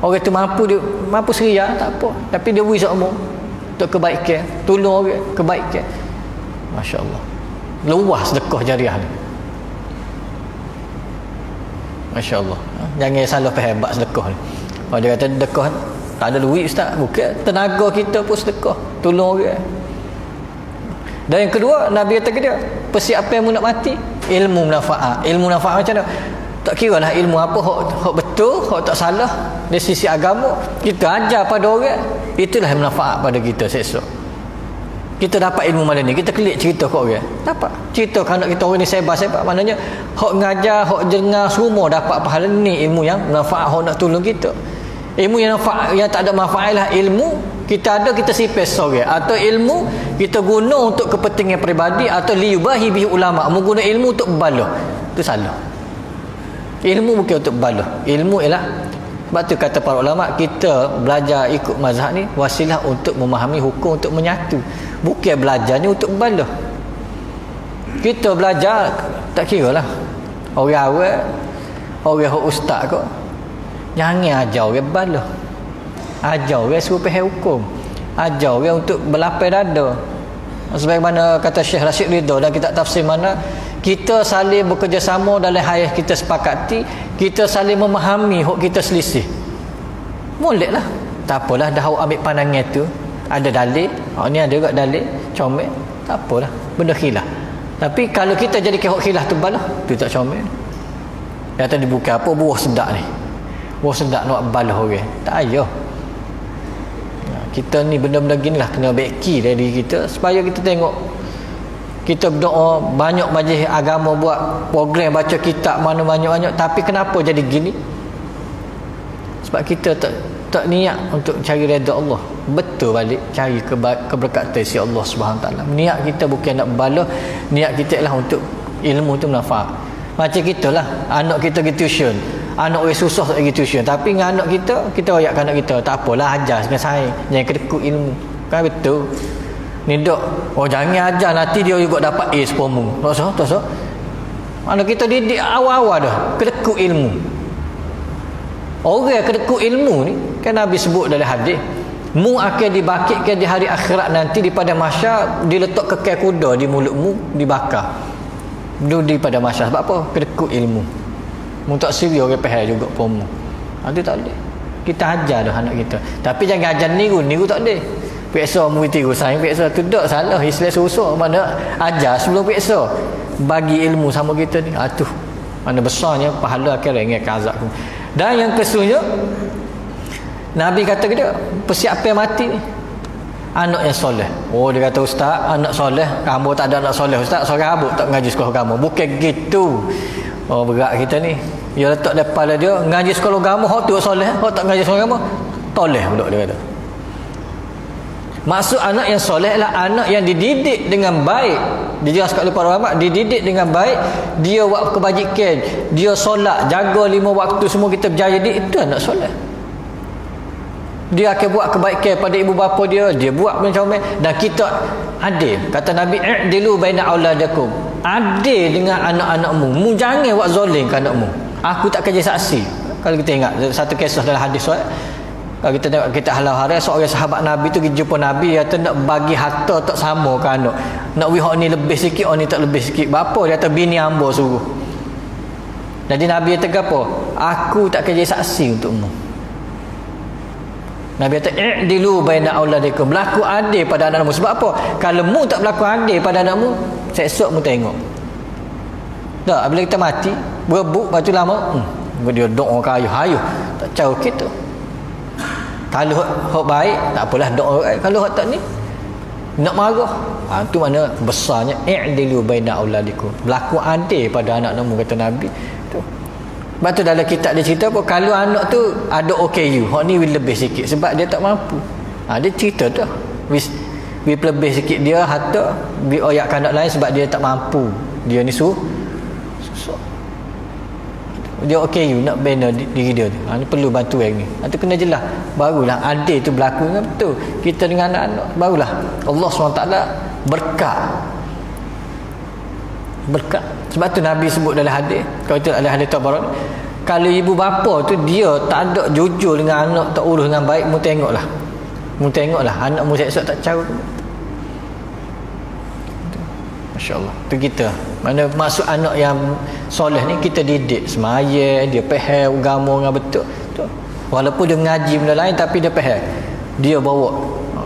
Orang tu mampu seria tak apa, tapi dia beri seumur untuk kebaikan, tolong orang kebaikan. Masya-Allah, luas sedekah jariah ni. Masya-Allah. Jangan salah faham bab sedekah ni. Kalau dia kata sedekah tak ada duit ustaz, bukan, tenaga kita pun sedekah, tolong orang. Dan yang kedua, Nabi kata ke dia, persiapan mu nak mati, ilmu manfaat. Ilmu manfaat macam mana? Tak kira lah ilmu apa, hak betul, hak tak salah dari sisi agama, kita ajar pada orang, itulah yang manfaat pada kita esok. Kita dapat ilmu malam ni, kita kelik cerita kat orang, dapat cerita kan anak kita, orang ni sebar-sebar, maknanya hak ngajar, hak dengar semua dapat pahala. Ni ilmu yang manfaat, hak nak tolong kita. Ilmu yang manfaat, yang tak ada manfaat lah ilmu kita ada, kita sipes orang, atau ilmu kita guna untuk kepentingan peribadi, atau liyubahi bihi ulama, menggunakan ilmu untuk berbalah, itu salah. Ilmu bukan untuk berbalah, ilmu ialah, sebab tu kata para ulama, kita belajar ikut mazhab ni wasilah untuk memahami hukum, untuk menyatu, bukan belajar ni untuk berbalah. Kita belajar tak kira lah orang awal, orang ustaz kok, jangan ajar orang berbalah, ajar orang suruh faham hukum, ajar orang untuk berlapis dada. Sebagaimana kata Syekh Rashid Ridha dalam kitab tafsir mana, kita saling bekerjasama dalam hal yang kita sepakati, kita saling memahami hak kita selisih, bolehlah, tak apalah, dah awak ambil pandangan tu, ada dalil, ni ada juga dalil, comel, tak apalah, benda khilaf. Tapi kalau kita jadi hak khilaf tu balah, tu tak comel. Kata dibuka apa, buah sedap ni, buah sedap nak balah orang, tak payah. Kita ni benda-benda gini lah kena beki dari diri kita, supaya kita tengok, kita berdoa banyak majlis agama, buat program baca kitab mana banyak-banyak, tapi kenapa jadi gini? Sebab kita tak niat untuk cari redha Allah. Betul balik cari keberkatan si Allah Subhanahu taala. Niat kita bukan nak berbalah, niat kita ialah untuk ilmu tu manfaat. Macam kita lah, anak kita pergi tuition, anak orang susah tak pergi tuition, tapi dengan anak kita royak anak kita, tak apalah, ajar dengan saya, jangan kedekut ilmu, kan betul ni dok. Oh jangan ajar, nanti dia juga dapat A sepomu, tak sah. Anak kita didik awal-awal dah kedekut ilmu. Orang kedekut ilmu ni kan Nabi sebut dalam hadis, mu akan dibakitkan di hari akhirat nanti, di pada mahsyar diletak kekal kuda di mulutmu, dibakar di pada mahsyar. Sebab apa? Kedekut ilmu. Mu tak serius orang faham juga pomu. Itu tak boleh. Kita ajar dah anak kita, tapi jangan ajar niru tak boleh. Peksa mu tiru saya, peksa tu tak salah, Islam susah. Mana ajar sebelum peksa, bagi ilmu sama kita ni, tu mana besarnya pahala akhirat dengan azab. Dan yang keseluruhnya, Nabi kata ke dia, persiapan mati ni anak yang soleh. Oh dia kata, ustaz, anak soleh, kamu tak ada anak soleh ustaz, seorang abuk tak ngaji sekolah kamu. Bukan gitu. Oh berat kita ni, dia letak depan dia ngaji sekolah agama, hak tu soleh, hak tak ngaji sekolah agama toleh pula, dia kata. Maksud anak yang soleh adalah anak yang dididik dengan baik. Dijelaskan oleh para ulama, dididik dengan baik, dia buat kebajikan, dia solat, jaga 5 waktu semua, kita berjaya dia, itu anak soleh. Dia akan buat kebaikan pada ibu bapa dia buat macam mana, dan kita adil. Kata Nabi, i'dilu baina auladakum, adil dengan anak-anakmu, mu jangan buat zalim ke anakmu. Aku tak kerja saksi. Kalau kita ingat satu kisah dalam hadis, kalau kita tengok kita halal hari, seorang sahabat Nabi tu pergi jumpa Nabi, dia kata nak bagi harta tak sama ke anak, nak wihak ni lebih sikit, orang ni tak lebih sikit. Bapa dia kata, bini hamba suruh. Jadi Nabi kata apa? Aku tak kerja saksi untukmu. Nabi kata, i'dilu baina auladikum, berlaku adil pada anak-anakmu. Sebab apa? Kalau mu tak berlaku adil pada anakmu, esok mu tengok tak, bila kita mati berebut batu lama, dia doa ke ayuh tak jauh kita. Kalau hak baik tak apalah, doa. Kalau hak tak ni nak marah, tu mana besarnya i'dilu baina auladikum, berlaku adil pada anak-anakmu, kata Nabi tu. Sebab tu dalam kitab dia cerita pun kalau anak tu ada OKU, hak ni lebih sikit sebab dia tak mampu. Dia cerita tu. Lebih sikit dia harta, oyak anak lain sebab dia tak mampu. Dia ni susah. Dia OKU nak bina diri dia tu. Ni perlu bantuan ni. Itu kena jelas. Barulah adil tu berlaku dengan betul. Kita dengan anak-anak barulah Allah SWT berkat. Sebab tu Nabi sebut dalam hadis, kalau itu dalam hadis Tabarani, kalau ibu bapa tu dia tak ada jujur dengan anak, tak urus dengan baik, mu tengoklah anak mu esok tak cara. Masya-Allah. Tu kita. Mana maksud anak yang soleh ni kita didik semaya, dia faham agama dengan betul. Walaupun dia ngaji benda lain tapi dia faham. Dia bawa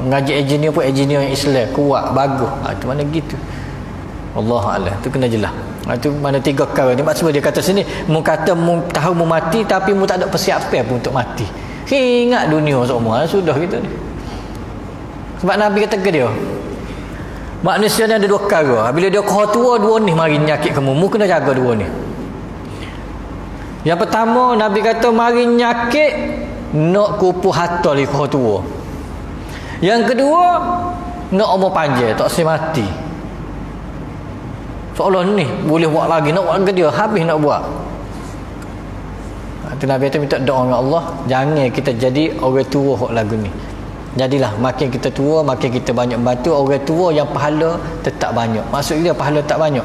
ngaji engineer pun engineer yang Islam kuat, bagus. Tu mana gitu. Allah Allah. Tu kena jelas. Tu mana tiga perkara ni. Sebab dia kata sini, mu kata mu tahu mu mati tapi mu tak ada persiapan pun untuk mati. Ingat dunia semua sudah gitu ni. Sebab Nabi kata ke dia, manusia ni ada dua perkara. Bila dia kau tua, dua ni mari nyakit kamu. Mu kena jaga dua ni. Yang pertama Nabi kata mari nyakit nak kupu harta li kau tua. Yang kedua nak umur panjang, tak si mati. Seolah ni boleh buat lagi, nak buat ke dia habis nak buat. Itu Nabi kata minta doa dengan Allah, jangan kita jadi orang tua hok lagu ni. Jadilah makin kita tua makin kita banyak bantu orang tua yang pahala tetap banyak. Maksud dia pahala tak banyak.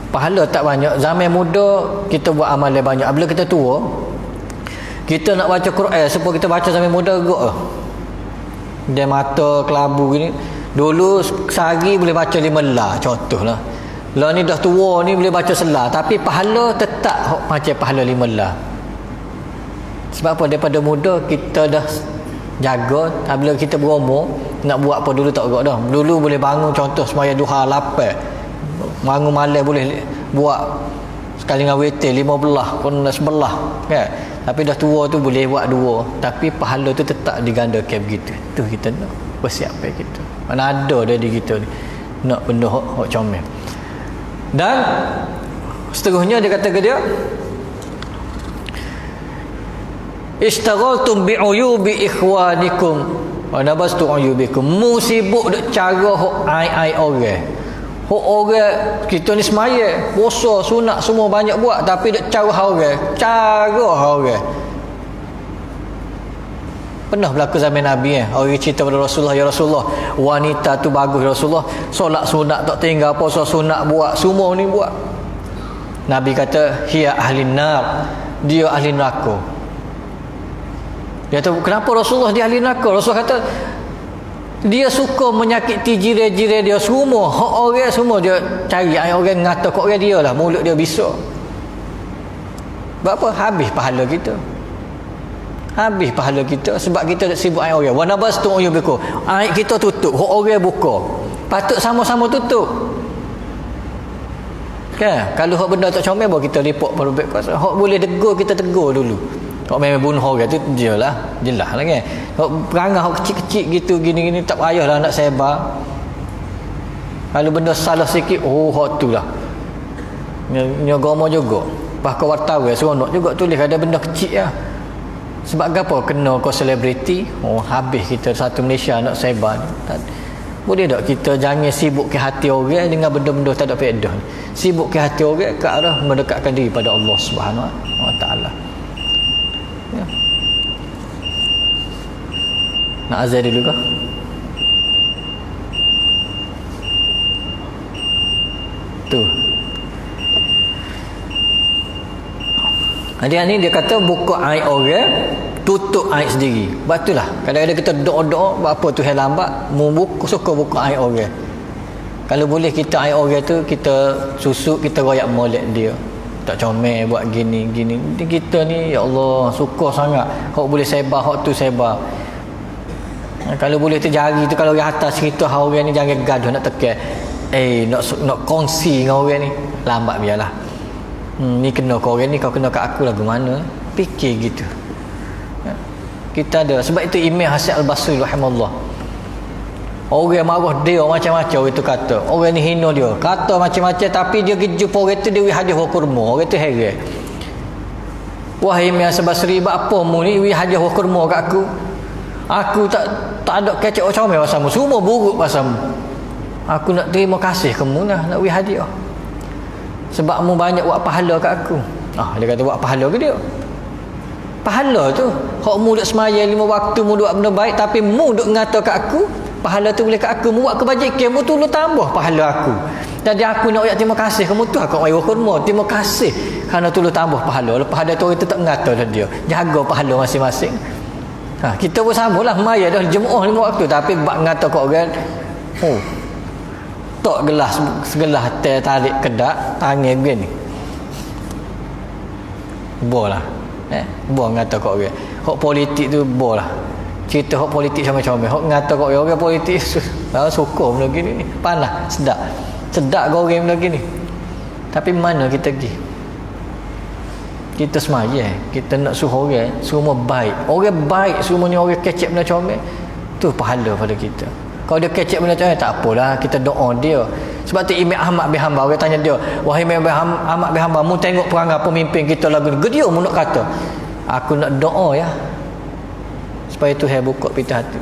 Pahala tak banyak. Zaman muda kita buat amalan banyak. Bila kita tua, kita nak baca Quran supaya kita baca zaman muda gok. Dia mata kelabu gini. Dulu sehari boleh baca 5 lah contohlah. Lah ni dah tua ni boleh baca selah tapi pahala tetap macam pahala 5 lah. Sebab apa? Daripada muda kita dah jaga. Bila kita berumur nak buat apa dulu tak agak dah. Dulu boleh bangun contoh semaya duha 8. Bangun malam boleh buat sekali dengan witir 15 pun 11 kan. Tapi dah tua tu boleh buat 2 tapi pahala tu tetap digandakan begitu. Tu kita nak persiapan kita. Mana ada dia di kita ni nak benda hok comel. Dan seterusnya dia kata ke dia, istaghaltum bi'uyubi ikhwanikum wa nabastu uyubikum. Mu sibuk duk cara hok ai orang. Hok orang kita ni semaya, puasa, sunat semua banyak buat tapi duk cara orang. Pernah berlaku zaman Nabi orang cerita pada Rasulullah, ya Rasulullah, wanita tu bagus ya Rasulullah, solat sunat tak tinggal, puasa sunat buat, semua ni buat. Nabi kata hiya ahlin nar, dia ahli neraka. Dia kata kenapa Rasulullah dia ahli neraka? Rasulullah kata dia suka menyakiti jiran-jiran dia semua, hak orang semua dia cari orang ngata kat orang dia lah, mulut dia bisa. Sebab apa? Habis pahala kita. Sebab kita sibuk air orang. Wa nabastu uyubikum. Air kita tutup, hak orang buka. Patut sama-sama tutup. Kan? Kalau hak benda tak comel baru kita report pada baik kuasa. Hak boleh tegur kita tegur dulu. Hak memang bunuh orang tu jelah kan. Hak perangai hak kecil-kecil gitu gini-gini tak payahlah nak sebar. Kalau benda salah sikit, hak tu lah. Nyagama juga. Bahkan wartawan seronok juga tulis ada benda kecil lah. Sebab apa? Kena kau selebriti, habis kita satu Malaysia nak sebar ni. Boleh tak kita jangan sibuk ke hati orang dengan benda-benda tak ada faedah. Sibuk ke hati orang ke arah mendekatkan diri pada Allah Subhanahu Wa Taala. Ya. Nak azan dulu ke? Tu. Hari ni dia kata buka aib orang, tutup aib sendiri. Betul lah. Kadang-kadang kita doa-doa apa tu hal lambat, suka buka aib orang. Kalau boleh kita aib orang tu kita susuk, kita royak molek dia. Tak comel buat gini. Kita ni ya Allah suka sangat. Hak boleh sebar, hak tu sebar. Kalau boleh tu jari tu kalau orang atas cerita hak orang ni jangan gaduh nak tekan. Nak kongsi dengan orang ni. Lambat biarlah. Ni kena kau orang ni, kau kena kat aku lagu mana, fikir gitu. Kita ada sebab itu Imam Hasan Al-Basri rahimahullah, Orang marah dia macam-macam orang tu kata. Orang ni hina dia. Kata macam-macam tapi dia pergi jumpa orang tu dia beri hadiah kurma. Orang tu heran. Wahai Imam Basri, apa mu ni beri hadiah kurma kat aku? Aku tak ada kecek comel pasalmu. Semua buruk pasalmu. Aku nak terima kasih kamu lah, nak beri hadiah. Sebab mu banyak buat pahala kat aku. Dia kata buat pahala ke dia? Pahala tu hak mu duk semaya 5 waktu, mu buat benda baik, tapi mu duk ngata kat aku, pahala tu boleh kat aku. Mu buat kebajikan, mu tolong tambah pahala aku. Jadi aku nak ayat terima kasih kamu tu, aku ayat kurma terima kasih kerana tolong tambah pahala. Lepas ada tu orang tu tak ngata dah dia. Jaga pahala masing-masing. Kita pun samalah, maya dah Jumaat 5 waktu tapi bak ngata kat orang, tok gelas segelas teh tarik kedak tangan begini. Bolah. Buang ngata kat orang. Hak politik tu bolah. Cerita hak politik sama-sama. Hak ngata kat orang politik suka benda gini ni. Panas, sedap goreng benda gini. Tapi mana kita pergi? Kita semaya, kita nak suruh orang semua baik. Orang baik semuanya orang kecek benda comel. Tu pahala pada kita. Kalau dia kecek benda comel tak apalah, kita doa dia. Sebab tu Imam Ahmad bin Hanbal orang tanya dia, wahai Imam Ahmad bin Hanbal, mu tengok perangai pemimpin kita lagu ni. Gedia mu nak kata, aku nak doa ya. Supaya Tuhan buka pintu hati.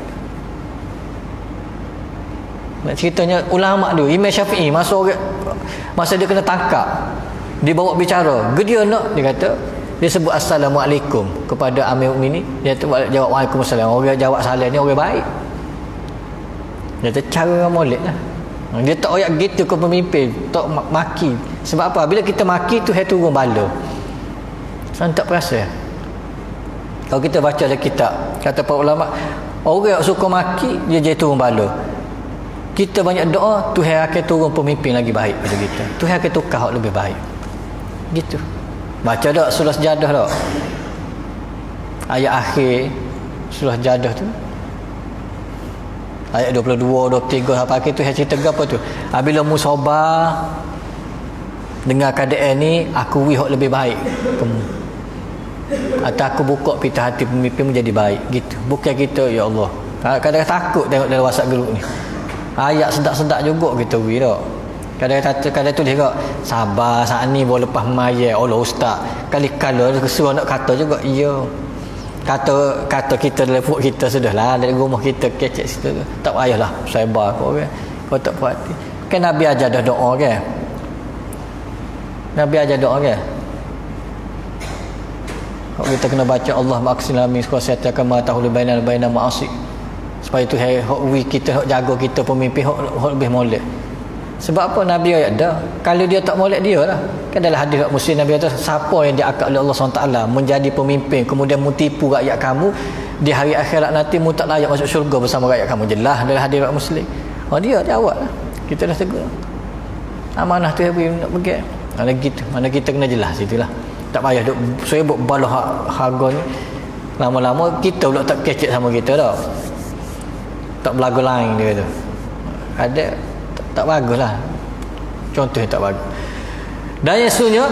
Nak ceritanya ulama tu, Imam Syafi'i masa dia kena tangkap, dia bawa bicara, dia nak, dia kata, dia sebut assalamualaikum kepada Amir Mukminin, dia tu jawab waalaikumsalam. Orang jawab salam ni orang baik. Dia kata cara molek lah. Dia tak ayak gitu ke pemimpin, tak maki. Sebab apa? Bila kita maki tu dia turun bala. Saya tak perasan. Kalau kita baca dalam kitab, kata para ulama, orang yang suka maki dia jadi turun bala. Kita banyak doa, Tuhan akan turun pemimpin lagi baik pada kita. Tuhan akan tukar hak lebih baik. Gitu. Baca dak surah Sajadah dak. Ayat akhir surah Sajadah tu. Ayat 22, 23 apa akhir tu saya cerita apa tu? Bila mu sabar dengar keadaan ni, aku wi hak lebih baik kamu. Atau aku buka pintu hati pemimpin menjadi baik gitu. Bukan kita ya Allah. Kadang-kadang takut tengok dalam WhatsApp group ni. Ayat sedap-sedap juga kita wi dak. Kadang-kadang tulis kak sabar saat ni baru lepas maya. Allah ustaz kali-kala kesuruh nak kata juga iya. Kata kita dalam perut kita sudahlah, dari rumah kita kecek situ, tak payahlah sabar kau kan. Kau tak puas hati. Kan Nabi ajar dah doa kan. Nabi ajar doa kan. Kalau kita kena baca Allah maqsinna min khasyatika kama tahulu baina ma'asi. Supaya tu hak kita hak jaga kita pemimpin hak lebih molek. Sebab apa Nabi ayat dah? Kalau dia tak molek dia lah. Kan dalam hadis Muslim Nabi kata siapa yang diangkat oleh Allah SWT menjadi pemimpin kemudian mutipu rakyat kamu, di hari akhirat nanti mu tak layak masuk syurga bersama rakyat kamu. Jelas dalam hadis Muslim. Dia jawab lah. Kita dah tegur. Amanah tu nak pergi. Mana kita kena jelas itulah. Tak payah duk sebut balah harga ni. Lama-lama kita pula tak kecek sama kita dah. Tak belagu lain dia kata. Ada tak bagus lah. Contoh yang tak bagus. Dan yang seterusnya,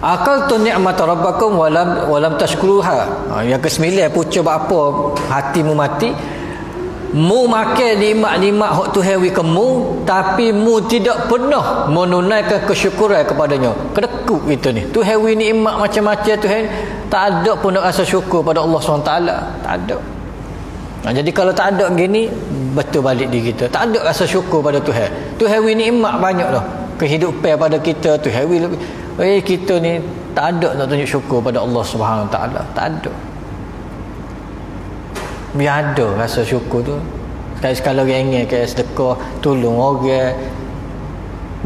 akal tu ni'mat rabbakum walam tashkuruha. Yang ke-9, pucuk apa hatimu mati, mu makan nikmat-nikmat hak Tuhan wi kamu, tapi mu tidak pernah menunaikan kesyukuran kepadanya. Kedekut itu ni. Tuhan wi nikmat macam-macam, Tuhan tak ada pun nak rasa syukur pada Allah SWT. Tak ada. Jadi kalau tak ada gini, betul balik diri kita. Tak ada rasa syukur pada Tuhan. Tuhan wi nikmat banyak dah. Kehidupan pada kita, Tuhan wi lebih. Kita ni tak ada nak tunjuk syukur pada Allah Subhanahu Taala. Tak ada. Biar ada rasa syukur tu. Sekali-sekala orang ingin ke sedekah, tolong orang,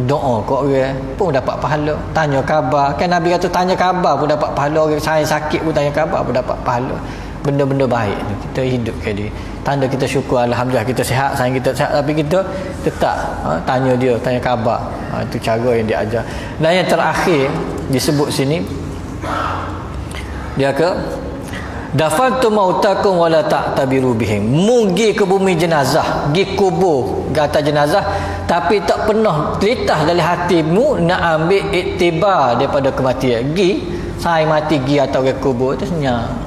doa kat orang pun dapat pahala. Tanya khabar. Kan Nabi kata tanya khabar pun dapat pahala. Orang saya sakit pun tanya khabar pun dapat pahala. Benda-benda baik kita hidup kali. Tanda kita syukur, alhamdulillah kita sihat, sayang kita sihat, tapi kita tetap tanya dia, tanya khabar. Itu cara yang dia ajar. Dan yang terakhir disebut sini, dia ke dafantu mautakum wala ta'tabiru bihim. Mugi ke bumi jenazah, gi kubur gata jenazah, tapi tak pernah terlintas dari hatimu nak ambil iktibar daripada kematian. Gi saya mati gi atau ke kubur itu senyap.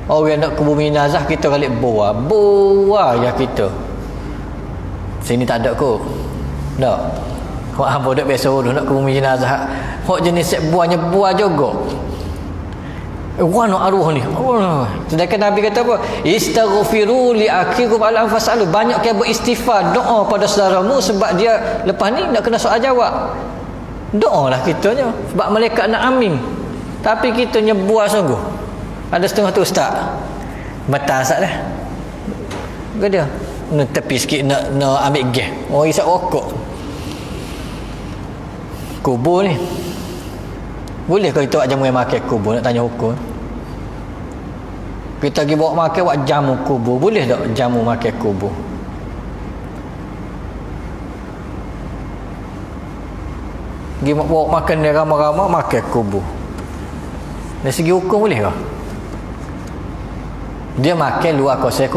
Orang nak ke bumi jenazah kita balik buah ya kita. Sini tak ada kot. Tak. Hak hamba dak biasa dulu nak ke bumi jenazah. Hak jenis set buahnya buah juga. Wana arwah ni. Sedangkan Nabi kata apa? Istaghfiru li akikum ala fasalu. Banyak ke beristighfar, doa pada saudaramu sebab dia lepas ni nak kena soal jawab. Doalah kitanya sebab malaikat nak amin. Tapi kita nyebuah sungguh. Ada setengah tu ustaz. Batal sat dah. Ke dia? Nak tepi sikit nak ambil gas. Oh isap rokok. Kubur ni. Boleh kalau kita buat jamu yang makan kubur, nak tanya hukum. Kita pergi bawa makan, buat jamu kubur. Boleh tak jamu makan kubur? Pergi bawa makan dia ramai-ramai, makan kubur. Dari segi hukum boleh tak? Dia makan luar kawasan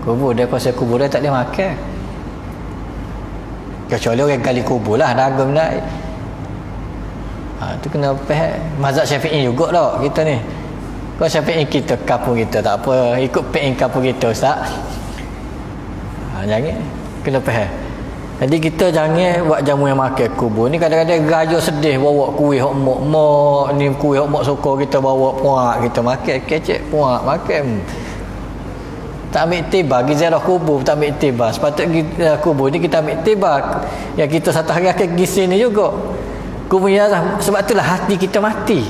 kubur. Dia kawasan kubur dia tak boleh makan. Kecuali orang gali kubur lah, dagang naik. Tu kena faham mazhab Syafi'i juga tak kita ni. Kalau Syafi'i kita kampung kita tak apa, ikut pek kampung kita ustaz. Jangan kena faham. Jadi kita jangan buat jamu yang makan kubur ni. Kadang-kadang gaya sedih bawa kuih hok mok ni, kuih hok mok sokor kita bawa puak kita makan kecek puak makan. Tak ambil tiba gizarah kubur, tak ambil tiba. Sepatutnya kubur ni kita ambil tiba. Yang kita satu hari akan pergi sini juga. Kubur-kubur sebab itulah hati kita mati.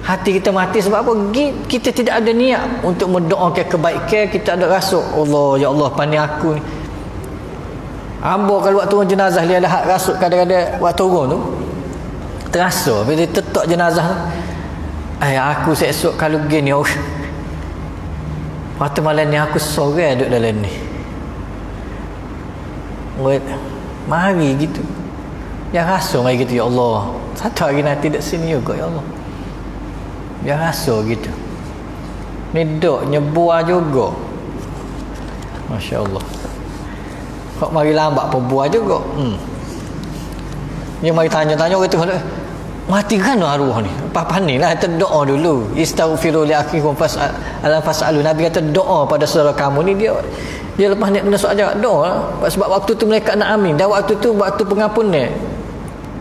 Hati kita mati sebab apa? Kita tidak ada niat untuk mendoakan kebaikan. Kita ada rasa Allah, ya Allah pandai aku ni. Hamba kalau waktu turun jenazah dia ada hak rasuk kadang-kadang waktu turun tu terasa bila tetok jenazah tu. Aku esok kalau begini waktu malam ni aku sorang duduk dalam ni. Mari gitu. Yang rasa mari gitu, ya Allah. Satu hari nanti duduk sini juga, ya Allah. Yang rasa gitu. Ni duduk nyebuah juga. Masya Allah. Kok mari lambat pun buah juga. Dia mari tanya-tanya orang tu, mati kan arwah ni? Apa ni lah, kita doa dulu. Istaghfiru li akhikum fas'al fas'alu. Nabi kata doa pada saudara kamu ni. Dia lepas ni kena soal jawab doa lah. Sebab waktu tu mereka nak amin. Dan waktu tu waktu pengampunan.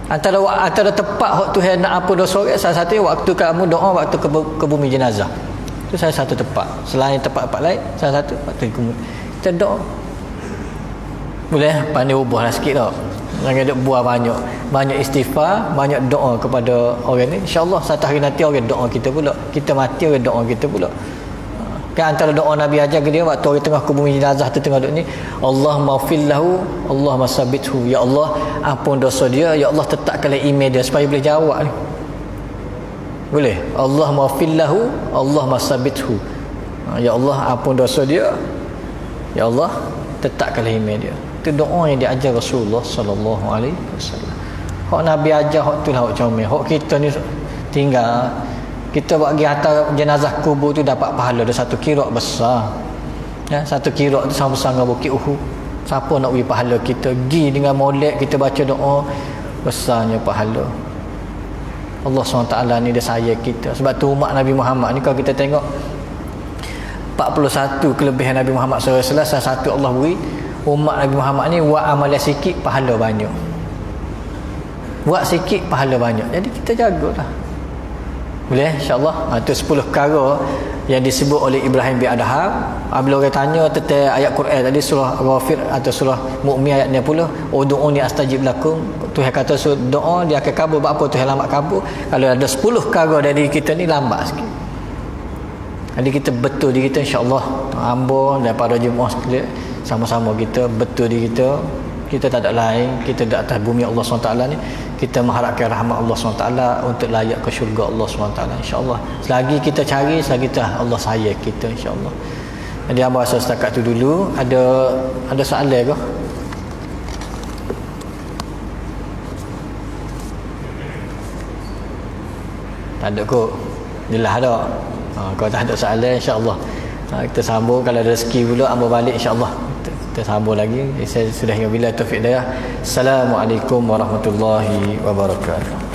Antara tepat waktu Tuhan nak ampun dosa orang, salah satu waktu kamu doa waktu ke bumi jenazah. Itu salah satu tepat. Selain tempat-tempat lain, salah satu waktu kita doa. Boleh pandai ubahlah sikit tak. Jangan duk buah banyak istighfar, banyak doa kepada orang ni. InsyaAllah satu hari nanti orang doa kita pula. Kita mati orang doa kita pula. Kan antara doa Nabi ajar ke dia waktu orang tengah ke bumi jenazah tu tengah duduk ni, Allahumma fillahu, Allahumma sabithu. Ya Allah, ampun dosa dia, ya Allah tetapkanlah iman dia supaya boleh jawab ni. Boleh? Allahumma fillahu, Allahumma sabithu. Ya Allah, ampun dosa dia, ya Allah tetapkanlah iman dia. Itu doa yang diajar Rasulullah sallallahu alaihi wasallam. Hak Nabi ajar hak tu lah hak comel. Hak kita ni tinggal kita buat pergi hantar jenazah kubur tu dapat pahala dah 1 kirak besar. Ya, 1 kirak tu sama-sama dengan bukit Uhud. Siapa nak beri pahala kita? Pergi dengan molek kita baca doa, besarnya pahala. Allah SWT ni dia sayang kita. Sebab tu umat Nabi Muhammad ni kalau kita tengok 41 kelebihan Nabi Muhammad SAW, salah satu Allah beri umat Nabi Muhammad ni buat amalan sikit pahala banyak. Buat sikit pahala banyak. Jadi kita jagalah. Boleh insya-Allah. Itu 10 perkara yang disebut oleh Ibrahim bin Adham. Bila orang tanya tentang ayat Quran tadi surah Ghafir atau surah Mukmin ayat 60, ud'uni astajib lakum. Tuhan kata doa dia akan kabul. Apa Tuhan lambat kabul? Kalau ada 10 perkara dari kita ni lambat sikit. Jadi kita betul diri kita insya-Allah. Hamba daripada jemaah sekalian sama-sama kita betul diri kita. Kita tak ada lain, kita di atas bumi Allah SWT ni, kita mengharapkan rahmat Allah SWT untuk layak ke syurga Allah SWT insya-Allah. Selagi kita cari, selagi Allah sayang kita insya-Allah. Jadi hamba rasa setakat tu dulu. Ada soalan ke? Tak ada kot. Jelas tak? Kalau tak ada soalan insya-Allah kita sambung. Kalau ada rezeki pula hamba balik insya-Allah kita sambung lagi. Saya sudah hingga bila taufik daya. Assalamualaikum warahmatullahi wabarakatuh.